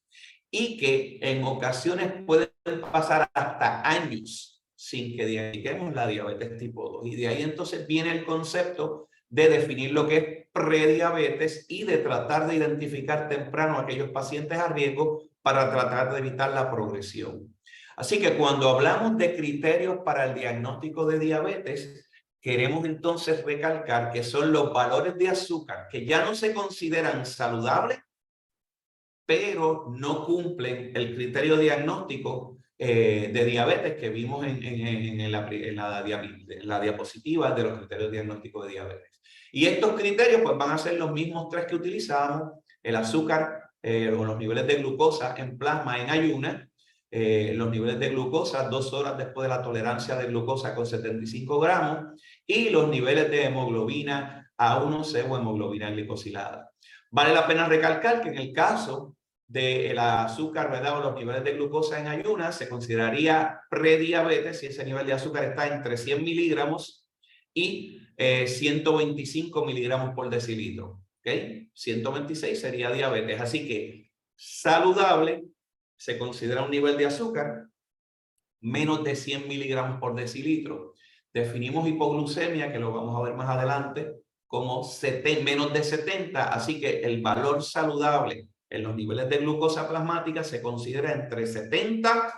y que en ocasiones puede pasar hasta años sin que diagnostiquemos la diabetes tipo 2. Y de ahí entonces viene el concepto de definir lo que es prediabetes y de tratar de identificar temprano a aquellos pacientes a riesgo para tratar de evitar la progresión. Así que cuando hablamos de criterios para el diagnóstico de diabetes, queremos entonces recalcar que son los valores de azúcar que ya no se consideran saludables, pero no cumplen el criterio diagnóstico de diabetes que vimos en la diapositiva de los criterios diagnósticos de diabetes. Y estos criterios pues van a ser los mismos 3 que utilizamos: el azúcar o los niveles de glucosa en plasma en ayunas, los niveles de glucosa 2 horas después de la tolerancia de glucosa con 75 gramos y los niveles de hemoglobina A1C o hemoglobina glicosilada. Vale la pena recalcar que en el caso del azúcar, ¿verdad?, o los niveles de glucosa en ayunas, se consideraría prediabetes si ese nivel de azúcar está entre 100 miligramos y 125 miligramos por decilitro. ¿Okay? 126 sería diabetes. Así que saludable se considera un nivel de azúcar menos de 100 miligramos por decilitro. Definimos hipoglucemia, que lo vamos a ver más adelante, como menos de 70. Así que el valor saludable en los niveles de glucosa plasmática se considera entre 70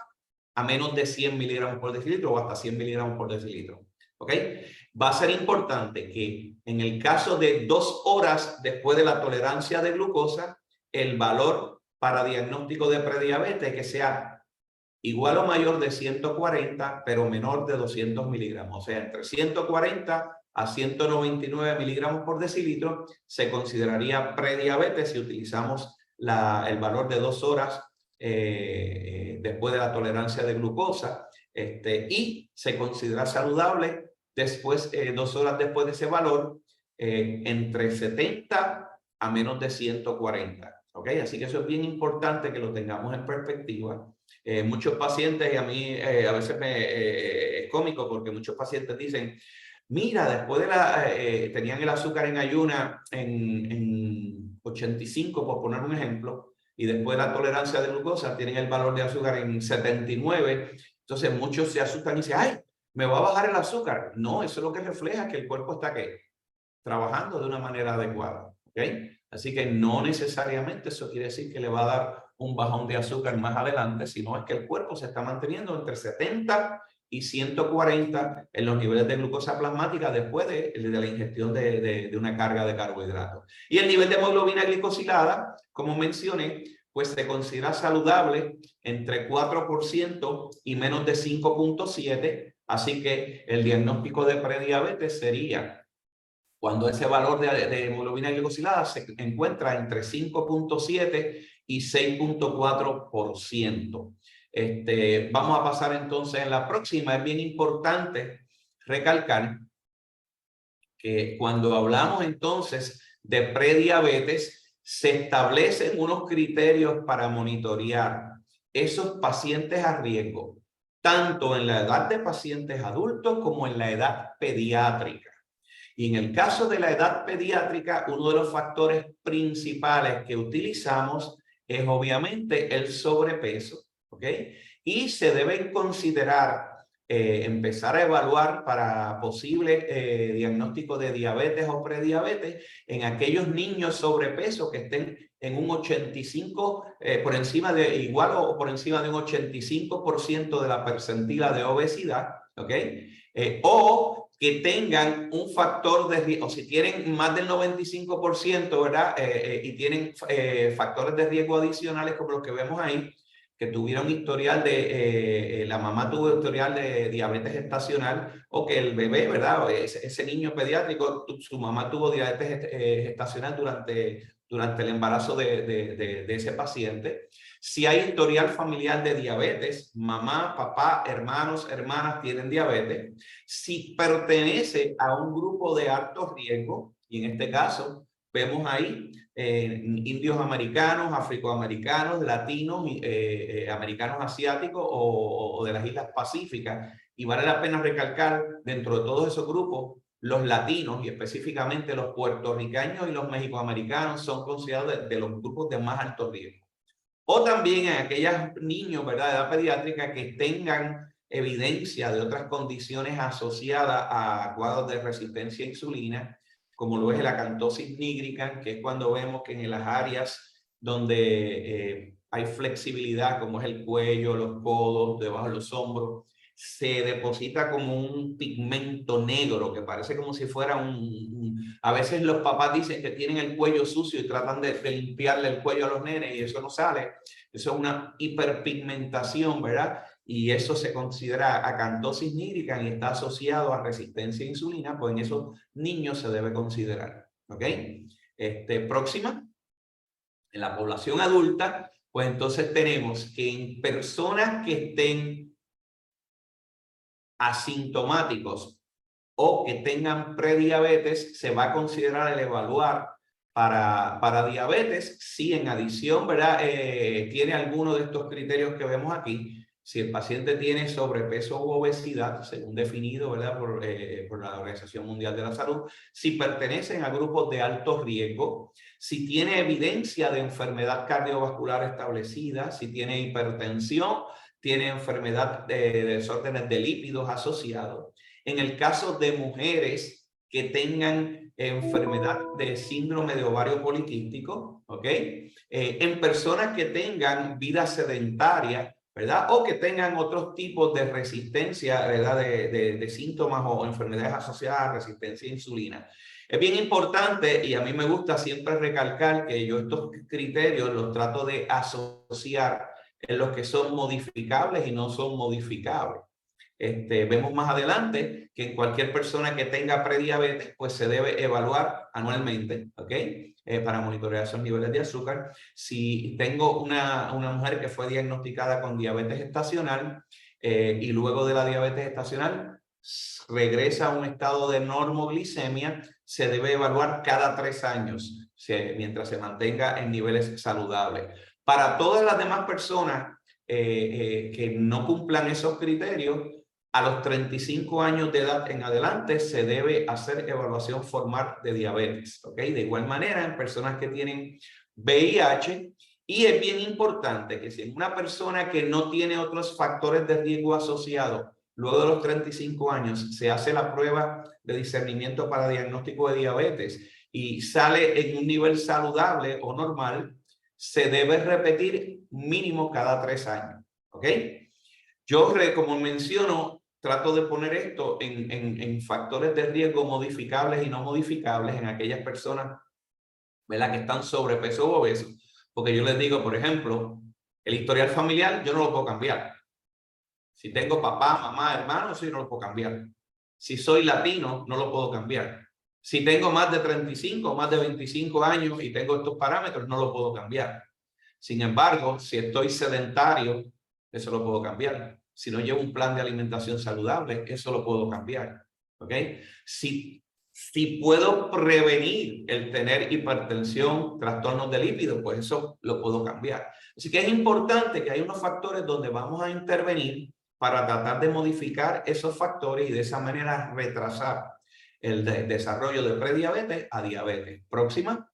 a menos de 100 miligramos por decilitro o hasta 100 miligramos por decilitro. ¿Ok? Va a ser importante que en el caso de 2 horas después de la tolerancia de glucosa, el valor para diagnóstico de prediabetes que sea igual o mayor de 140, pero menor de 200 miligramos. O sea, entre 140 a 199 miligramos por decilitro se consideraría prediabetes si utilizamos el valor de 2 horas después de la tolerancia de glucosa, y se considera saludable después, 2 horas después de ese valor, entre 70 a menos de 140. ¿Ok? Así que eso es bien importante que lo tengamos en perspectiva. Muchos pacientes, y a mí a veces es cómico porque muchos pacientes dicen, mira, después de tenían el azúcar en ayuna en 85, por poner un ejemplo, y después de la tolerancia de glucosa tienen el valor de azúcar en 79. Entonces muchos se asustan y dicen, ¡ay, me va a bajar el azúcar! No, eso es lo que refleja que el cuerpo está ¿qué? Trabajando de una manera adecuada. ¿Okay? Así que no necesariamente eso quiere decir que le va a dar un bajón de azúcar más adelante, sino es que el cuerpo se está manteniendo entre 70 y 140 en los niveles de glucosa plasmática después de la ingestión de una carga de carbohidratos. Y el nivel de hemoglobina glicosilada, como mencioné, pues se considera saludable entre 4% y menos de 5.7, así que el diagnóstico de prediabetes sería cuando ese valor de hemoglobina glicosilada se encuentra entre 5.7 y 6.4%. Vamos a pasar entonces en la próxima. Es bien importante recalcar que cuando hablamos entonces de prediabetes, se establecen unos criterios para monitorear esos pacientes a riesgo, tanto en la edad de pacientes adultos como en la edad pediátrica. Y en el caso de la edad pediátrica, uno de los factores principales que utilizamos es obviamente el sobrepeso, ¿ok? Y se deben considerar empezar a evaluar para posible diagnóstico de diabetes o prediabetes en aquellos niños sobrepeso que estén en un 85, por encima de igual o por encima de un 85% de la percentila de obesidad, ¿ok? O que tengan un factor de riesgo, o si tienen más del 95%, ¿verdad? Y tienen factores de riesgo adicionales como los que vemos ahí, que tuvieron historial de, la mamá tuvo historial de diabetes gestacional, o que el bebé, ¿verdad? Ese niño pediátrico, su mamá tuvo diabetes gestacional durante el embarazo de ese paciente. Si hay historial familiar de diabetes, mamá, papá, hermanos, hermanas tienen diabetes. Si pertenece a un grupo de alto riesgo, y en este caso vemos ahí indios americanos, afroamericanos, latinos, americanos asiáticos o de las islas pacíficas. Y vale la pena recalcar dentro de todos esos grupos, los latinos y específicamente los puertorriqueños y los mexicoamericanos son considerados de los grupos de más alto riesgo. O también en aquellos niños, ¿verdad?, de edad pediátrica que tengan evidencia de otras condiciones asociadas a cuadros de resistencia a insulina, como lo es la acantosis nigricans, que es cuando vemos que en las áreas donde hay flexibilidad, como es el cuello, los codos, debajo de los hombros, se deposita como un pigmento negro que parece como si fuera a veces los papás dicen que tienen el cuello sucio y tratan de limpiarle el cuello a los nenes y eso no sale. Eso es una hiperpigmentación, ¿verdad? Y eso se considera acantosis nigricans y está asociado a resistencia a insulina, pues en esos niños se debe considerar. ¿Ok? Próxima. En la población adulta, pues entonces tenemos que en personas que estén asintomáticos o que tengan prediabetes, se va a considerar el evaluar para diabetes si en adición, ¿verdad? Tiene alguno de estos criterios que vemos aquí. Si el paciente tiene sobrepeso u obesidad, según definido, ¿verdad?, por la Organización Mundial de la Salud, si pertenecen a grupos de alto riesgo, si tiene evidencia de enfermedad cardiovascular establecida, si tiene hipertensión, tiene enfermedad de desórdenes de lípidos asociados. En el caso de mujeres que tengan enfermedad de síndrome de ovario poliquístico, ¿ok? En personas que tengan vida sedentaria, ¿verdad? O que tengan otros tipos de resistencia, ¿verdad? De síntomas o enfermedades asociadas a resistencia a insulina. Es bien importante y a mí me gusta siempre recalcar que yo estos criterios los trato de asociar en los que son modificables y no son modificables. Vemos más adelante que en cualquier persona que tenga prediabetes, pues se debe evaluar anualmente, ¿ok? Para monitorear esos niveles de azúcar. Si tengo una mujer que fue diagnosticada con diabetes gestacional y luego de la diabetes gestacional regresa a un estado de normoglicemia, se debe evaluar cada 3 años, mientras se mantenga en niveles saludables. Para todas las demás personas que no cumplan esos criterios, a los 35 años de edad en adelante se debe hacer evaluación formal de diabetes, ¿ok? De igual manera, en personas que tienen VIH, y es bien importante que si en una persona que no tiene otros factores de riesgo asociados, luego de los 35 años se hace la prueba de discernimiento para diagnóstico de diabetes y sale en un nivel saludable o normal, se debe repetir mínimo cada 3 años, ¿ok? Yo, como menciono, trato de poner esto en factores de riesgo modificables y no modificables en aquellas personas, ¿verdad?, que están sobrepeso o obesos, porque yo les digo, por ejemplo, el historial familiar yo no lo puedo cambiar. Si tengo papá, mamá, hermano, eso yo no lo puedo cambiar. Si soy latino, no lo puedo cambiar. Si tengo más de 35 o más de 25 años y tengo estos parámetros, no lo puedo cambiar. Sin embargo, si estoy sedentario, eso lo puedo cambiar. Si no llevo un plan de alimentación saludable, eso lo puedo cambiar. ¿Ok? Si puedo prevenir el tener hipertensión, trastornos de lípidos, pues eso lo puedo cambiar. Así que es importante que hay unos factores donde vamos a intervenir para tratar de modificar esos factores y de esa manera retrasar el desarrollo de prediabetes a diabetes. Próxima.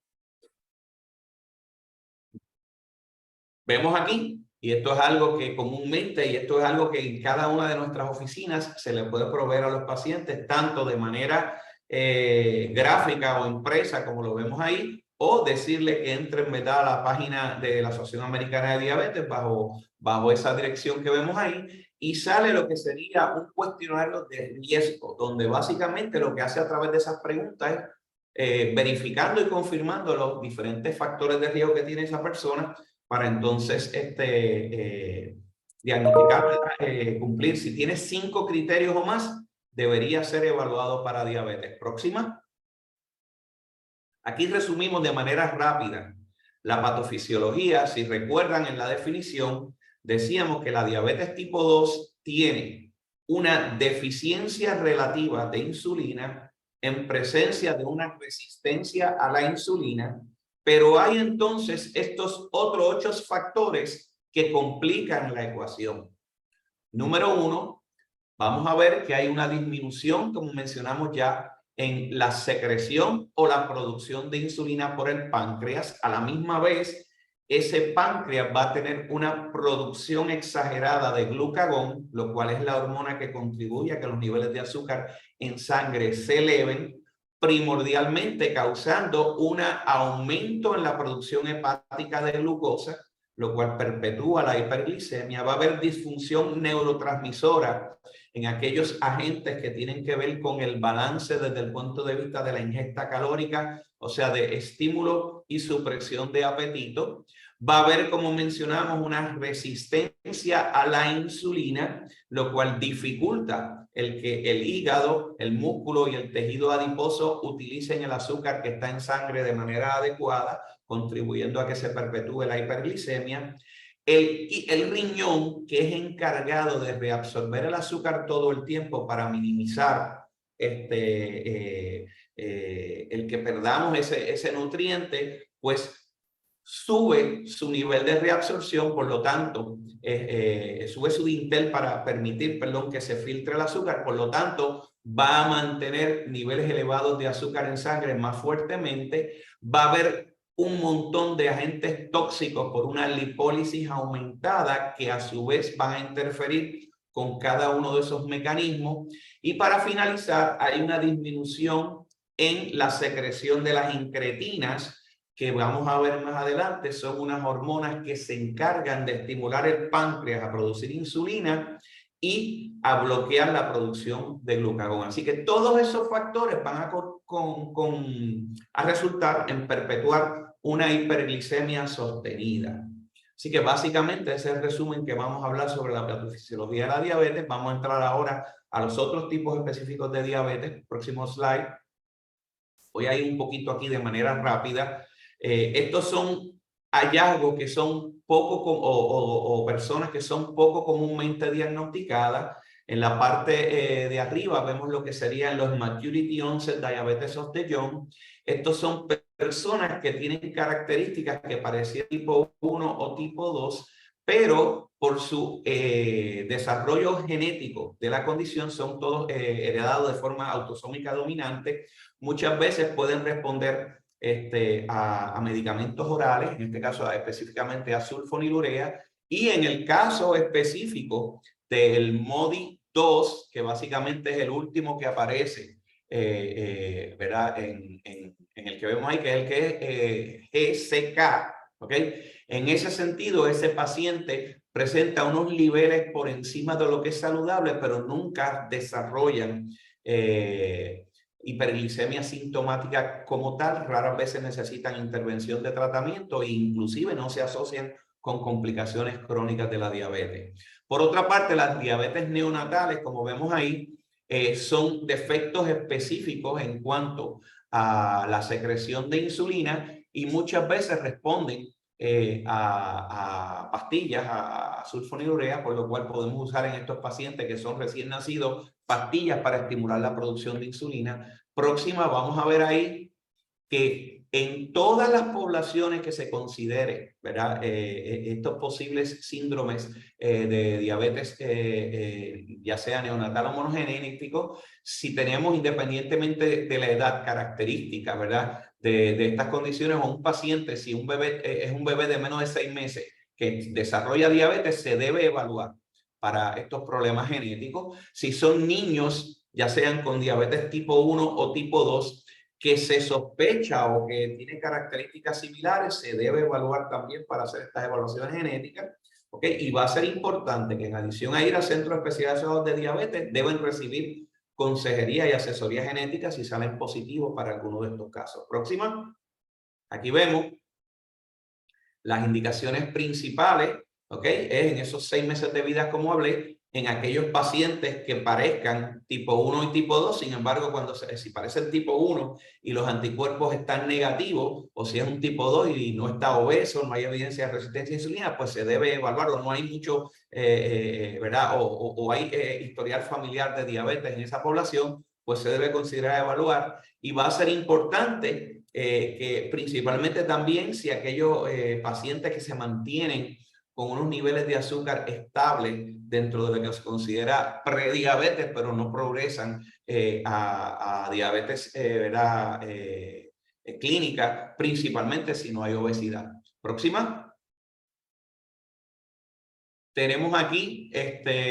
Vemos aquí, y esto es algo que comúnmente, y esto es algo que en cada una de nuestras oficinas se le puede proveer a los pacientes, tanto de manera gráfica o impresa, como lo vemos ahí, o decirle que entren a la página de la Asociación Americana de Diabetes bajo esa dirección que vemos ahí, y sale lo que sería un cuestionario de riesgo, donde básicamente lo que hace a través de esas preguntas es verificando y confirmando los diferentes factores de riesgo que tiene esa persona, para entonces diagnosticar, cumplir. Si tiene 5 criterios o más, debería ser evaluado para diabetes. Próxima. Aquí resumimos de manera rápida la patofisiología. Si recuerdan, en la definición decíamos que la diabetes tipo 2 tiene una deficiencia relativa de insulina en presencia de una resistencia a la insulina, pero hay entonces estos otros 8 factores que complican la ecuación. Número 1, vamos a ver que hay una disminución, como mencionamos ya, en la secreción o la producción de insulina por el páncreas. A la misma vez, ese páncreas va a tener una producción exagerada de glucagón, lo cual es la hormona que contribuye a que los niveles de azúcar en sangre se eleven, primordialmente causando un aumento en la producción hepática de glucosa, lo cual perpetúa la hiperglicemia. Va a haber disfunción neurotransmisora en aquellos agentes que tienen que ver con el balance desde el punto de vista de la ingesta calórica, o sea, de estímulo y supresión de apetito. Va a haber, como mencionamos, una resistencia a la insulina, lo cual dificulta el que el hígado, el músculo y el tejido adiposo utilicen el azúcar que está en sangre de manera adecuada, contribuyendo a que se perpetúe la hiperglicemia. El riñón, que es encargado de reabsorber el azúcar todo el tiempo para minimizar el que perdamos ese nutriente, pues sube su nivel de reabsorción, por lo tanto, sube su dintel para permitir, que se filtre el azúcar, por lo tanto, va a mantener niveles elevados de azúcar en sangre más fuertemente. Va a haber un montón de agentes tóxicos por una lipólisis aumentada que a su vez van a interferir con cada uno de esos mecanismos. Y para finalizar, hay una disminución en la secreción de las incretinas, que vamos a ver más adelante. Son unas hormonas que se encargan de estimular el páncreas a producir insulina y a bloquear la producción de glucagón. Así que todos esos factores van a resultar en perpetuar una hiperglicemia sostenida. Así que básicamente ese es el resumen que vamos a hablar sobre la patofisiología de la diabetes. Vamos a entrar ahora a los otros tipos específicos de diabetes. Próximo slide. Voy a ir un poquito aquí de manera rápida. Estos son hallazgos que son o personas que son poco comúnmente diagnosticadas. En la parte de arriba vemos lo que serían los Maturity Onset Diabetes of the Young. Estos son personas que tienen características que parecían tipo 1 o tipo 2, pero por su desarrollo genético de la condición son todos heredados de forma autosómica dominante. Muchas veces pueden responder a medicamentos orales, en este caso específicamente a sulfonilurea, y en el caso específico del MODY-2, que básicamente es el último que aparece, ¿verdad? En el que vemos ahí, que es el que es GCK, ¿ok? En ese sentido, ese paciente presenta unos niveles por encima de lo que es saludable, pero nunca desarrollan hiperglicemia sintomática como tal. Raras veces necesitan intervención de tratamiento e inclusive no se asocian con complicaciones crónicas de la diabetes. Por otra parte, las diabetes neonatales, como vemos ahí, son defectos específicos en cuanto a la secreción de insulina y muchas veces responden a pastillas, a sulfonilurea, por lo cual podemos usar en estos pacientes que son recién nacidos pastillas para estimular la producción de insulina. Próxima, vamos a ver ahí que en todas las poblaciones que se considere, ¿verdad? Estos posibles síndromes de diabetes, ya sea neonatal o monogenético, si tenemos independientemente de la edad característica, ¿verdad? De estas condiciones, o un paciente, si un bebé es un bebé de menos de 6 meses que desarrolla diabetes, se debe evaluar para estos problemas genéticos. Si son niños, ya sean con diabetes tipo 1 o tipo 2, que se sospecha o que tiene características similares, se debe evaluar también para hacer estas evaluaciones genéticas. ¿Okay? Y va a ser importante que en adición a ir al centro especializado de diabetes, deben recibir consejería y asesoría genética si salen positivos para alguno de estos casos. Próxima. Aquí vemos las indicaciones principales, ¿ok? Es en esos 6 meses de vida, como hablé, en aquellos pacientes que parezcan tipo 1 y tipo 2, sin embargo, si parecen tipo 1 y los anticuerpos están negativos, o si es un tipo 2 y no está obeso, no hay evidencia de resistencia a insulina, pues se debe evaluarlo. No hay mucho, ¿verdad? O hay historial familiar de diabetes en esa población, pues se debe considerar evaluar. Y va a ser importante que principalmente también si aquellos pacientes que se mantienen con unos niveles de azúcar estables dentro de lo que se considera prediabetes, pero no progresan a diabetes ¿verdad? Clínica, principalmente si no hay obesidad. Próxima. Tenemos aquí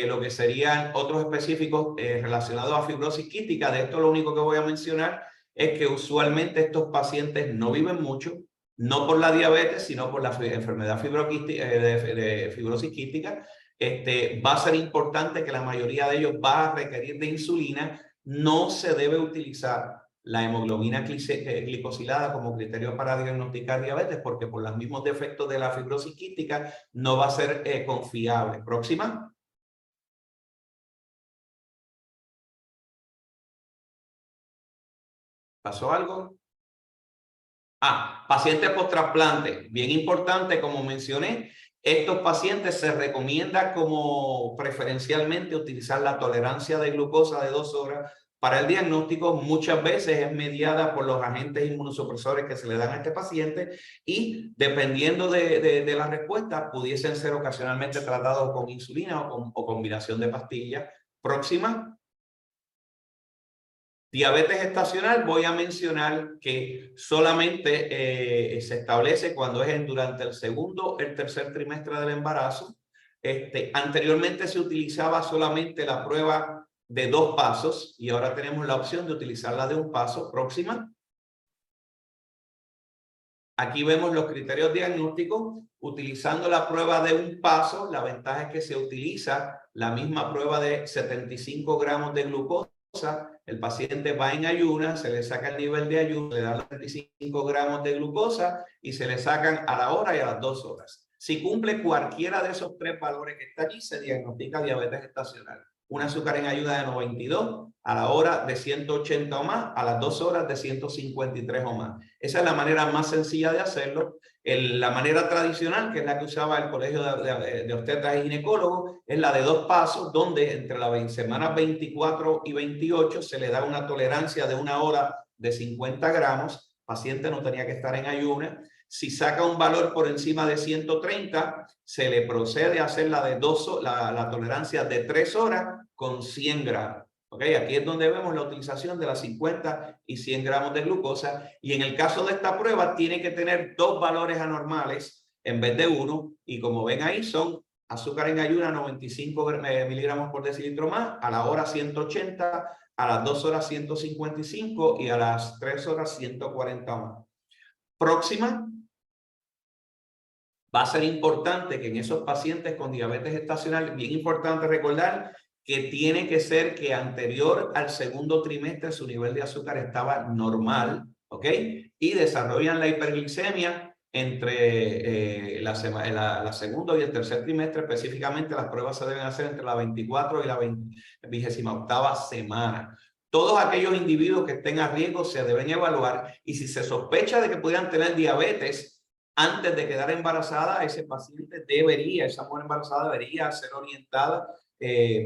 lo que serían otros específicos relacionados a fibrosis quística. De esto lo único que voy a mencionar es que usualmente estos pacientes no viven mucho, no por la diabetes, sino por la enfermedad de fibrosis quística. Va a ser importante que la mayoría de ellos va a requerir de insulina. No se debe utilizar la hemoglobina glicosilada como criterio para diagnosticar diabetes, porque por los mismos defectos de la fibrosis quística no va a ser confiable. Próxima. ¿Pasó algo? Pacientes post-trasplante. Bien importante, como mencioné, estos pacientes se recomienda como preferencialmente utilizar la tolerancia de glucosa de 2 horas para el diagnóstico. Muchas veces es mediada por los agentes inmunosupresores que se le dan a este paciente y dependiendo de la respuesta pudiesen ser ocasionalmente tratados con insulina o combinación de pastillas. Próxima. Diabetes estacional, voy a mencionar que solamente se establece cuando es durante el segundo, el tercer trimestre del embarazo. Anteriormente se utilizaba solamente la prueba de 2 pasos y ahora tenemos la opción de utilizarla de 1 paso. Próxima. Aquí vemos los criterios diagnósticos. Utilizando la prueba de 1 paso, la ventaja es que se utiliza la misma prueba de 75 gramos de glucosa. El paciente va en ayunas, se le saca el nivel de ayuno, le dan los 25 gramos de glucosa y se le sacan a la hora y a las 2 horas. Si cumple cualquiera de esos 3 valores que está aquí, se diagnostica diabetes estacional. Un azúcar en ayuda de 92, a la hora de 180 o más, a las 2 horas de 153 o más. Esa es la manera más sencilla de hacerlo. La manera tradicional, que es la que usaba el Colegio de Obstetras y Ginecólogos, es la de 2 pasos, donde entre las semanas 24 y 28 se le da una tolerancia de 1 hora de 50 gramos. El paciente no tenía que estar en ayuno. Si saca un valor por encima de 130, se le procede a hacer la tolerancia de 3 horas con 100 gramos. ¿Okay? Aquí es donde vemos la utilización de las 50 y 100 gramos de glucosa. Y en el caso de esta prueba, tiene que tener 2 valores anormales en vez de 1. Y como ven ahí, son azúcar en ayuna 95 miligramos por decilitro más, a la hora 180, a las 2 horas 155 y a las 3 horas 140 más. Próxima. Va a ser importante que en esos pacientes con diabetes estacional, bien importante recordar que tiene que ser que anterior al segundo trimestre su nivel de azúcar estaba normal, ¿ok? Y desarrollan la hiperglicemia entre la segunda y el tercer trimestre. Específicamente las pruebas se deben hacer entre la 24 y la 28ª semana. Todos aquellos individuos que estén a riesgo se deben evaluar y si se sospecha de que pudieran tener diabetes antes de quedar embarazada, esa mujer embarazada debería ser orientada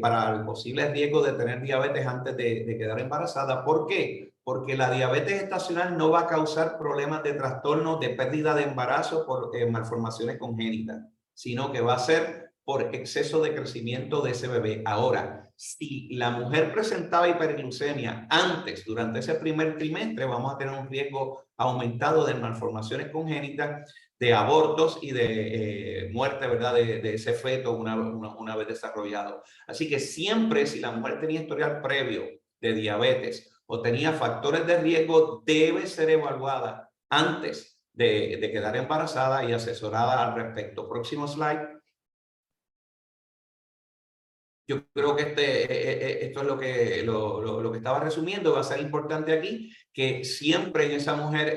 para el posible riesgo de tener diabetes antes de quedar embarazada. ¿Por qué? Porque la diabetes gestacional no va a causar problemas de trastorno de pérdida de embarazo por malformaciones congénitas, sino que va a ser por exceso de crecimiento de ese bebé. Ahora, si la mujer presentaba hiperglucemia antes, durante ese primer trimestre, vamos a tener un riesgo aumentado de malformaciones congénitas, de abortos y de muerte, ¿verdad?, de ese feto una vez desarrollado. Así que siempre, si la mujer tenía historial previo de diabetes o tenía factores de riesgo, debe ser evaluada antes de quedar embarazada y asesorada al respecto. Próximo slide. Yo creo que esto es lo que estaba resumiendo. Va a ser importante aquí que siempre en esa mujer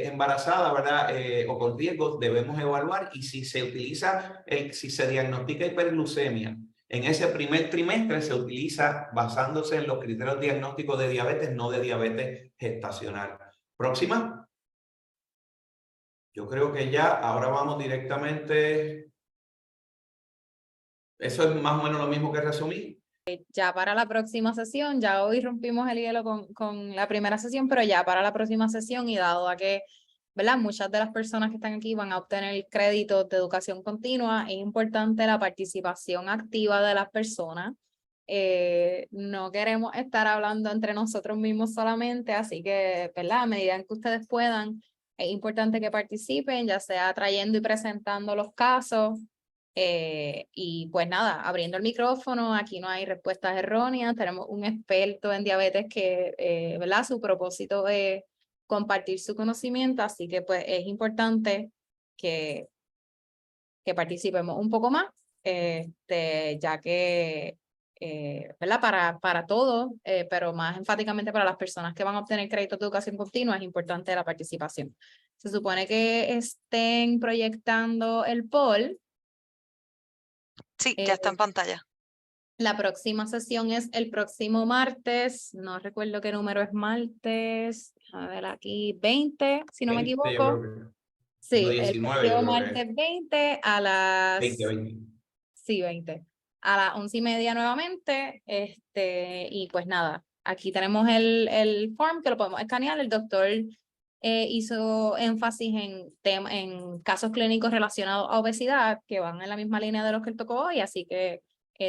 embarazada, ¿verdad? O con riesgos debemos evaluar, y si se utiliza, si se diagnostica hiperglucemia en ese primer trimestre, se utiliza basándose en los criterios diagnósticos de diabetes, no de diabetes gestacional. Próxima. Yo creo que ya ahora vamos directamente. Eso es más o menos lo mismo que resumí. Ya para la próxima sesión, ya hoy rompimos el hielo con la primera sesión, pero ya para la próxima sesión, y dado a que, ¿verdad?, muchas de las personas que están aquí van a obtener créditos de educación continua, es importante la participación activa de las personas. No queremos estar hablando entre nosotros mismos solamente, así que, ¿verdad?, a medida que ustedes puedan, es importante que participen, ya sea trayendo y presentando los casos. Y pues nada, abriendo el micrófono, aquí no hay respuestas erróneas, tenemos un experto en diabetes que, ¿verdad?, su propósito es compartir su conocimiento, así que pues es importante que participemos un poco más, ya que, ¿verdad?, para todos, pero más enfáticamente para las personas que van a obtener créditos de educación continua, es importante la participación. Se supone que estén proyectando el poll. Sí, ya está en pantalla. La próxima sesión es el próximo martes, no recuerdo qué número es martes, a ver aquí, 20, si no me equivoco. Sí, el próximo martes 20 a las... 20. Sí, 20. A las 11:30 nuevamente, y pues nada, aquí tenemos el form que lo podemos escanear. El doctor hizo énfasis en casos clínicos relacionados a obesidad que van en la misma línea de los que él tocó hoy, así que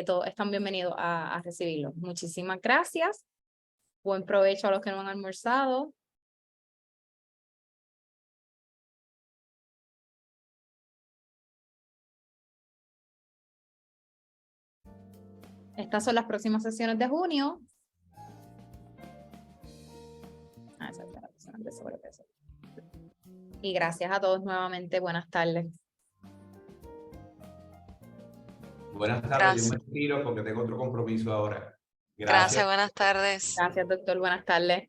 todos están bienvenidos a recibirlo. Muchísimas gracias. Buen provecho a los que no han almorzado. Estas son las próximas sesiones de junio. De sobrepeso. Y gracias a todos nuevamente. Buenas tardes. Buenas tardes. Gracias. Yo me retiro porque tengo otro compromiso ahora. Gracias, buenas tardes. Gracias, doctor. Buenas tardes.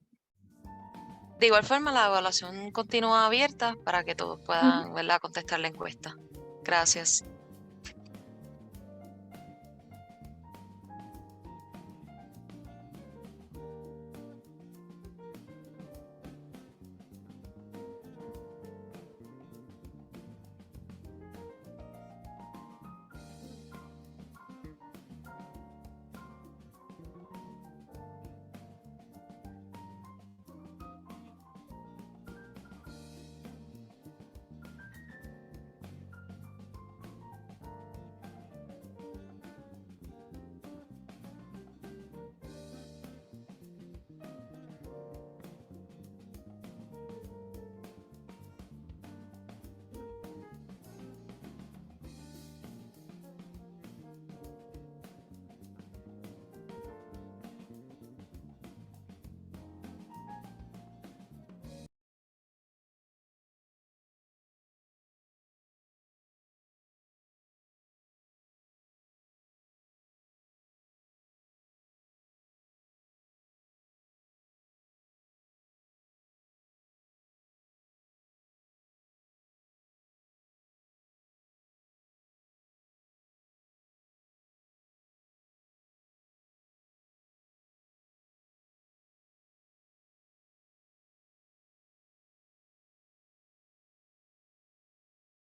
De igual forma, la evaluación continúa abierta para que todos puedan, ¿verdad?, contestar la encuesta. Gracias.